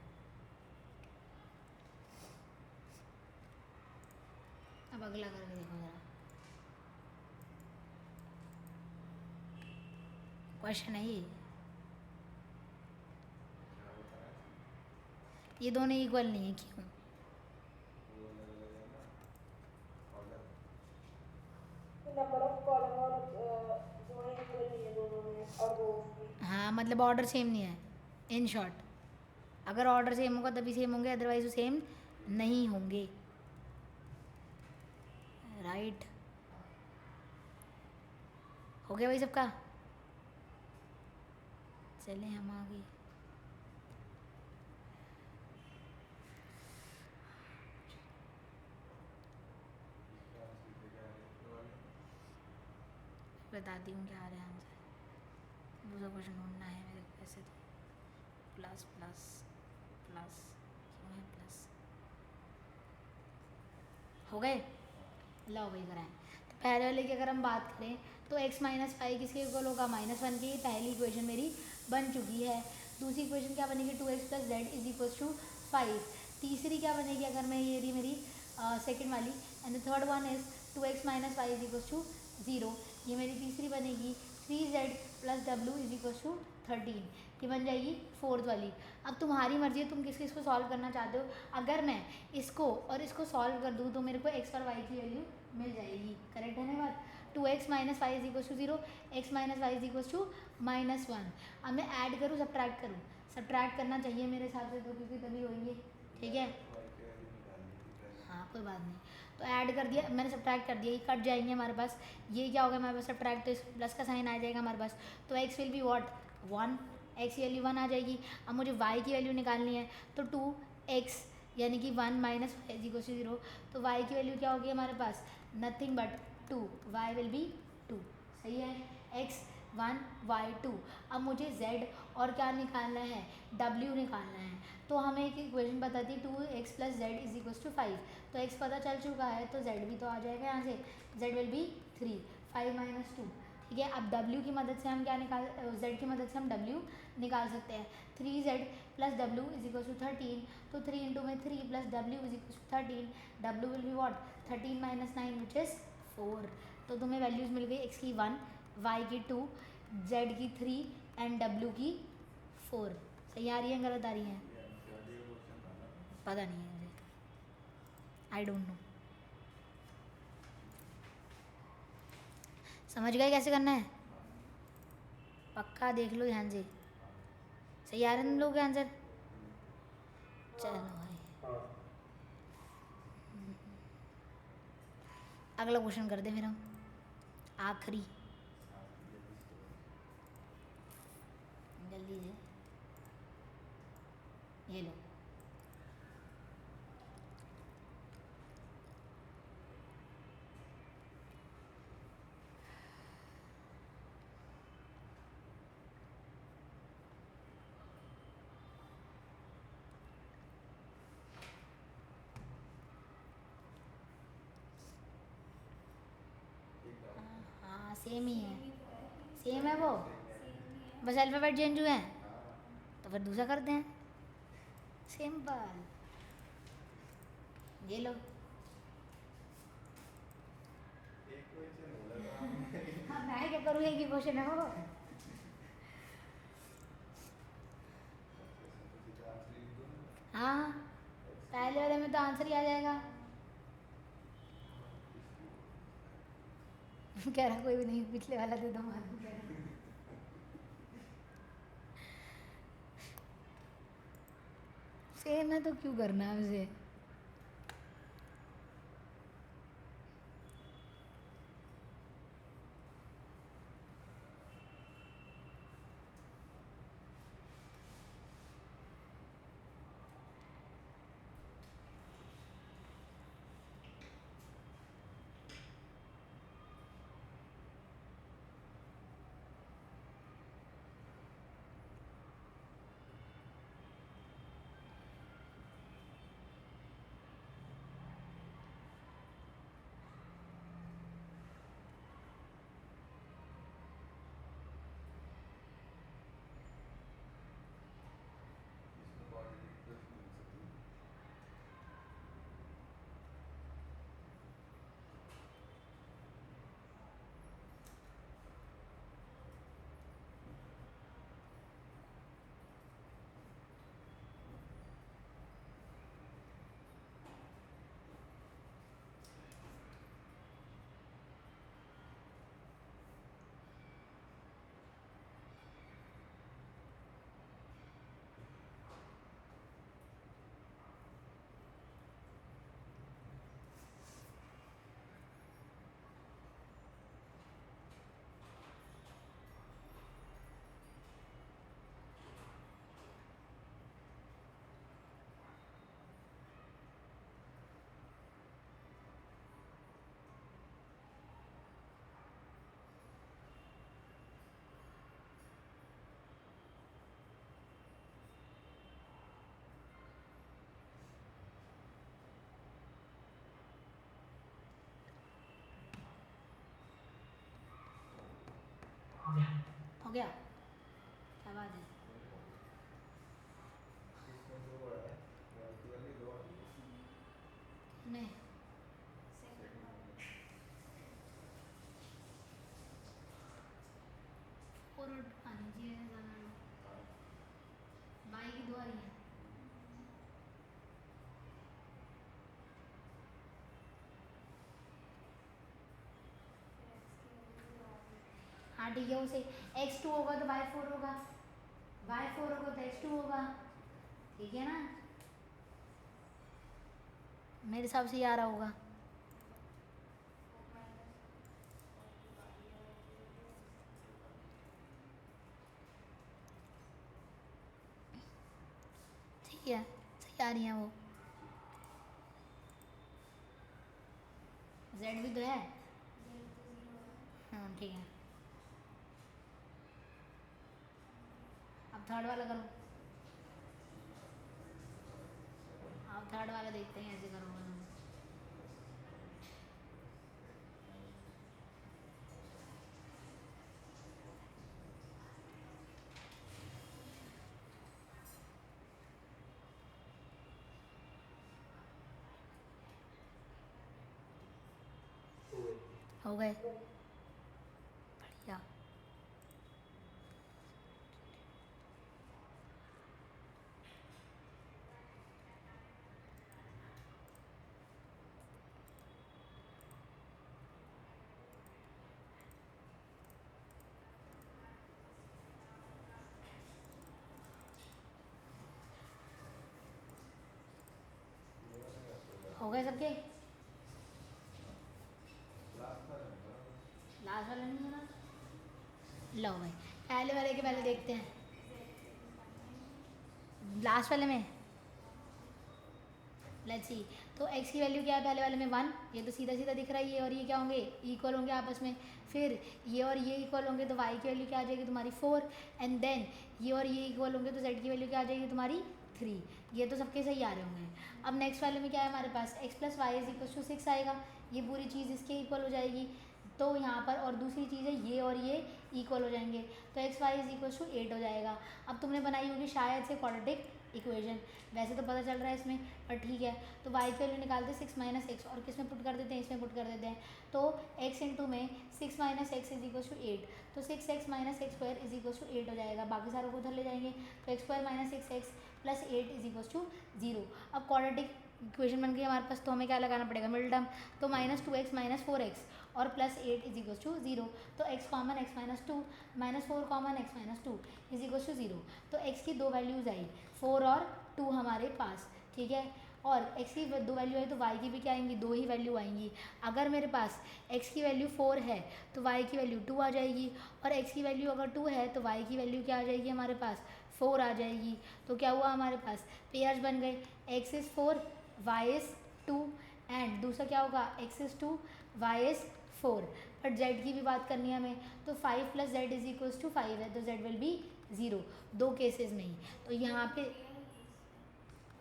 अब अगला करके देखो जरा, क्वेश्चन है क्या बता रहा है? ये दोनों इक्वल नहीं है, क्यों? वो अलग अलग है ना ऑर्डर। नंबर ऑफ कॉलम और जो इक्वल नहीं है दोनों में, और रोज भी। हाँ मतलब ऑर्डर सेम नहीं है, इन शॉर्ट अगर ऑर्डर सेम होगा तभी सेम होंगे, अदरवाइज वो सेम नहीं होंगे, राइट। हो गया भाई सबका, चलें हम आगे। इसका सीधे क्या है इसके वाले? बताती हूँ क्या आ रहा है आंसर। दूसरा क्वेश्चन ढूंढना है मेरे को, ऐसे तो प्लस प्लस प्लस क्यों है प्लस। हो गए, लो भाई कराएं। तो पहले वाले की अगर हम बात करें तो x माइनस फाइव किसके इक्वल होगा, -1 की। पहली इक्वेशन मेरी बन चुकी है। दूसरी इक्वेशन क्या बनेगी, 2x plus z is equal to 5। तीसरी क्या बनेगी, अगर मैं ये रही मेरी सेकंड वाली, and the third one is 2x minus five is equal to 0। ये मेरी तीसरी बनेगी। 3z प्लस डब्ल्यू इज इक्वल टू 13। ये बन जाएगी फोर्थ वाली। अब तुम्हारी मर्जी है, तुम किस किस को सॉल्व करना चाहते हो। अगर मैं इसको और इसको सॉल्व कर दूँ तो मेरे को x और y की वैल्यू मिल जाएगी, करेक्ट है ना बात। 2x minus five is equal to 0, x minus five is equal to -1। अब मैं ऐड करूँ सब्ट्रैक्ट करूँ, सब्ट्रैक्ट करना चाहिए मेरे हिसाब से तो, क्योंकि तभी होंगे, ठीक है। वाई की वैल्यू निकालनी थी पहले। हाँ कोई बात नहीं, तो ऐड कर दिया मैंने, सब्ट्रैक्ट कर दिया, ये कट जाएंगे हमारे पास। ये क्या होगा हमारे पास, सब्ट्रैक्ट, तो इस प्लस का साइन आ जाएगा हमारे पास। तो x will be what 1, x की वैल्यू 1 आ जाएगी। अब मुझे y की वैल्यू निकालनी है, तो 2x यानी कि 1 माइनस फाइव इक्वल टू 0। तो y की वैल्यू क्या होगी हमारे पास, nothing but 2, y will be 2, सही है। x 1 y 2। अब मुझे z और क्या निकालना है, w निकालना है। तो हमें एक इक्वेशन बताती है 2x plus z is equal to 5। तो x पता चल चुका है, तो z भी तो आ जाएगा यहाँ से, z विल बी 3, 5 माइनस 2, ठीक है। अब w की मदद से हम क्या निकाल, z की मदद से हम w निकाल सकते हैं। 3z plus w is equal to 13, तो 3 इंटू में 3 plus w is equal to 13, w will be what 13 minus 9 which is 4। तो तुम्हें वैल्यूज़ मिल गई, x की 1, y की 2, z की 3 एंड w की 4। सही आ रही है, गलत आ रही है, ये एनसीईआरटी का क्वेश्चन था ना। पता नहीं है मुझे, आई डोंट नो। समझ गए कैसे करना है, पक्का देख लो ध्यान से। सही आ रहे हैं तुम लोग के आंसर, चलो भाई हाँ अगला क्वेश्चन कर दे फिर हम, आखिरी, जल्दी से, ये लो। हाँ सेम ही है, सेम है वो, बस अल्फ़ाबेट चेंज हुए हैं, तो फिर दूसरा करते हैं, सिंपल। ये लो, एक क्वेश्चन बोला था हमने। हाँ मैं क्या करूँ, एक ही क्वेश्चन है वो। हाँ, पहले वाले में तो आंसर ही आ जाएगा। कह रहा कोई भी नहीं, पिछले वाला दे दो मालूम कह रहा। सेम है तो क्यों करना है उसे। इसमें पॉजिटिव प्लस मिल सकती है। हो गया, क्या बात है। इसमें दो है, वर्चुअली दो है, नहीं, सेकंड वाले। और आनी चाहिए ज़्यादा। हाँ, बाई की दो आ रही है। हाँ ठीक है, उसे x2 होगा तो y4 होगा, y4 होगा तो x2 होगा, ठीक है ना। मेरे हिसाब से ये आ रहा होगा। ठीक है, सही आ रही हैं वो। z भी तो है। हाँ ठीक है, अब थर्ड वाला करो। अब थर्ड वाला देखते हैं ऐसे करोगे तुम। हो गए। हो गए, बढ़िया। ये वाला क्या होगा? हो गए सबके। लास्ट वाला नहीं बराबर। लास्ट वाला नहीं है ना। लो भाई, पहले वाले के पहले देखते हैं। लास्ट वाले में लेट्स सी। तो x की वैल्यू क्या है पहले वाले में 1, ये तो सीधा सीधा दिख रहा है। ये और ये क्या होंगे, इक्वल होंगे आपस में। फिर ये और ये इक्वल होंगे तो y की वैल्यू क्या आ जाएगी तुम्हारी 4, एंड देन ये और ये इक्वल होंगे तो z की वैल्यू क्या आ जाएगी तुम्हारी 3। ये तो सबके सही आ रहे होंगे। अब नेक्स्ट वाले में क्या है हमारे पास, x plus y is equal to 6 आएगा। ये पूरी चीज़ इसके इक्वल हो जाएगी। तो यहाँ पर और दूसरी चीज़ है, ये और ये इक्वल हो जाएंगे तो x y is equal to 8 हो जाएगा। अब तुमने बनाई होगी शायद से क्वाड्रेटिक इक्वेशन, वैसे तो पता चल रहा है इसमें, पर ठीक है। तो y की वैल्यू निकालते हैं 6 माइनस एक्स, और किस में पुट कर देते हैं, इसमें पुट कर देते हैं। तो x इंटू में 6 minus x is equal to 8, तो 6x minus x square is equal to 8 हो जाएगा। बाकी सारों को उधर ले जाएंगे तो x square minus 6x plus 8 is equal to 0। अब क्वाड्रेटिक इक्वेशन बन गई हमारे पास, तो हमें क्या लगाना पड़ेगा, मिडिल टर्म, तो -2x - 4x और प्लस 8 इज इक्वल टू 0। तो x common x - 2 -4 common x - 2 is equal to 0। तो x की दो वैल्यूज़ आई, 4 और 2 हमारे पास, ठीक है। और x की दो वैल्यू आई तो y की भी क्या आएंगी, दो ही वैल्यू आएंगी। अगर मेरे पास x की वैल्यू 4 है तो y की वैल्यू 2 आ जाएगी, और x की वैल्यू अगर 2 है तो y की वैल्यू क्या आ जाएगी हमारे पास, 4 आ जाएगी। तो क्या हुआ हमारे पास, पेयर्स बन गए, x is 4 y is 2 and दूसरा क्या होगा, x is 2 y is 4। But z की भी बात करनी है हमें, तो 5 + z इज इक्वल्स टू 5 है, तो z विल बी 0 दो केसेस में ही। तो यहाँ पे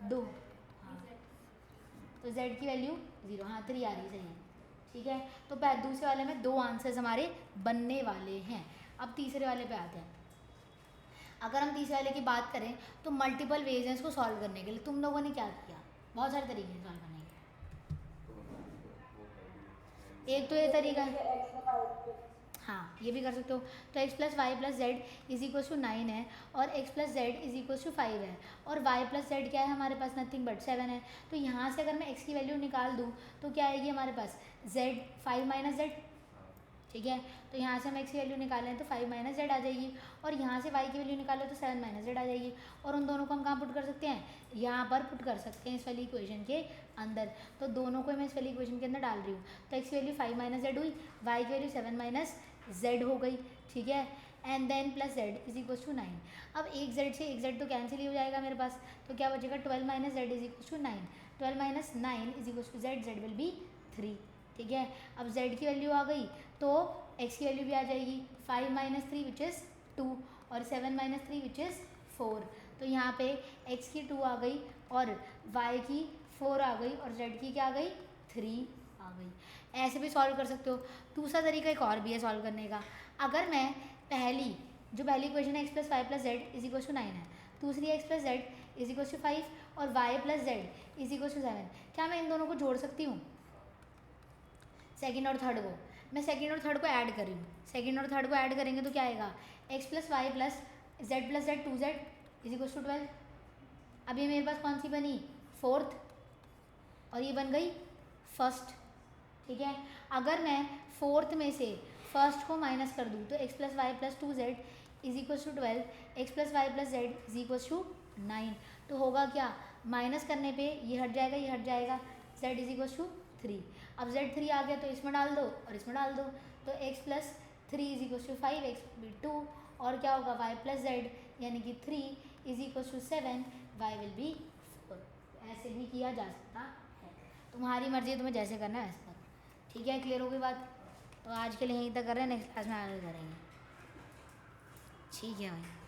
दो, हाँ, तो z की वैल्यू 0, हाँ 3 आ रही, सही है, ठीक है। तो दूसरे वाले में दो आंसर्स हमारे बनने वाले हैं। अब तीसरे वाले पे आते हैं। अगर हम तीसरे वाले की बात करें तो मल्टीपल वेज हैं इसको सॉल्व करने के लिए। तुम लोगों ने क्या किया, बहुत सारे तरीके हैं सॉल्व करने के। तो वो कर दिए एक तो ये तरीका है, x का पावर हाँ ये भी कर सकते हो। तो x + y + z is equal to 9 है, और x + z is equal to 5 है, और y + z क्या है हमारे पास, नथिंग बट 7 है। तो यहाँ से अगर मैं x की वैल्यू निकाल दूँ तो क्या आएगी हमारे पास, z 5 - z, ठीक है। तो यहाँ से हम x की वैल्यू निकालें तो 5 - z आ जाएगी, और यहाँ से y की वैल्यू निकालें तो 7 - z आ जाएगी। और उन दोनों को हम कहाँ पुट कर सकते हैं, यहाँ पर पुट कर सकते हैं इस वाली इक्वेशन के अंदर। तो दोनों को मैं इस वाली इक्वेशन के अंदर डाल रही हूँ। तो x की वैल्यू 5 - z हुई, y की वैल्यू 7 - z हो गई, ठीक है। And then plus z is equal to 9। अब एक z से एक z तो कैंसिल ही हो जाएगा मेरे पास, तो क्या बचेगा, 12 - z is equal to 9। 12 - 9 is equal to z, z will be 3, ठीक है। अब z की वैल्यू आ गई तो x की वैल्यू भी आ जाएगी, 5 - 3 विच इज़ 2, और 7 - 3 विच इज़ 4। तो यहाँ पे x की 2 आ गई, और y की 4 आ गई, और z की क्या आ गई, 3 आ गई। ऐसे भी सॉल्व कर सकते हो। दूसरा तरीका एक और भी है सॉल्व करने का। अगर मैं पहली इक्वेशन है x + y + z is equal to 9 है, दूसरी x + z is equal to 5, और y + z is equal to 7, क्या मैं इन दोनों को जोड़ सकती हूँ, सेकंड और थर्ड को। मैं सेकंड और थर्ड को ऐड कर रही हूँ, सेकंड और थर्ड को ऐड करेंगे तो क्या आएगा, x + y + z 2z is equal to 12। अब ये मेरे पास कौन सी बनी, फोर्थ, और ये बन गई फर्स्ट, ठीक है। अगर मैं फोर्थ में से फर्स्ट को माइनस कर दूँ तो x + y + 2z is equal to 12, x + y + z is equal to 9। तो होगा क्या, माइनस करने पे ये हट जाएगा, ये हट जाएगा, z इज इक्वल टू 3। अब z 3 आ गया तो इसमें डाल दो और इसमें डाल दो, तो x + 3 is equal to 5, x will be 2, और क्या होगा, y + z यानी कि 3 is equal to 7, y will be 4। ऐसे भी किया जा सकता है, तुम्हारी मर्जी है, तुम्हें जैसे करना है वैसे करो, ठीक है। क्लियर हो गई बात। तो आज के लिए यहीं तक कर रहे हैं, नेक्स्ट क्लास में आगे करेंगे, ठीक है भाई।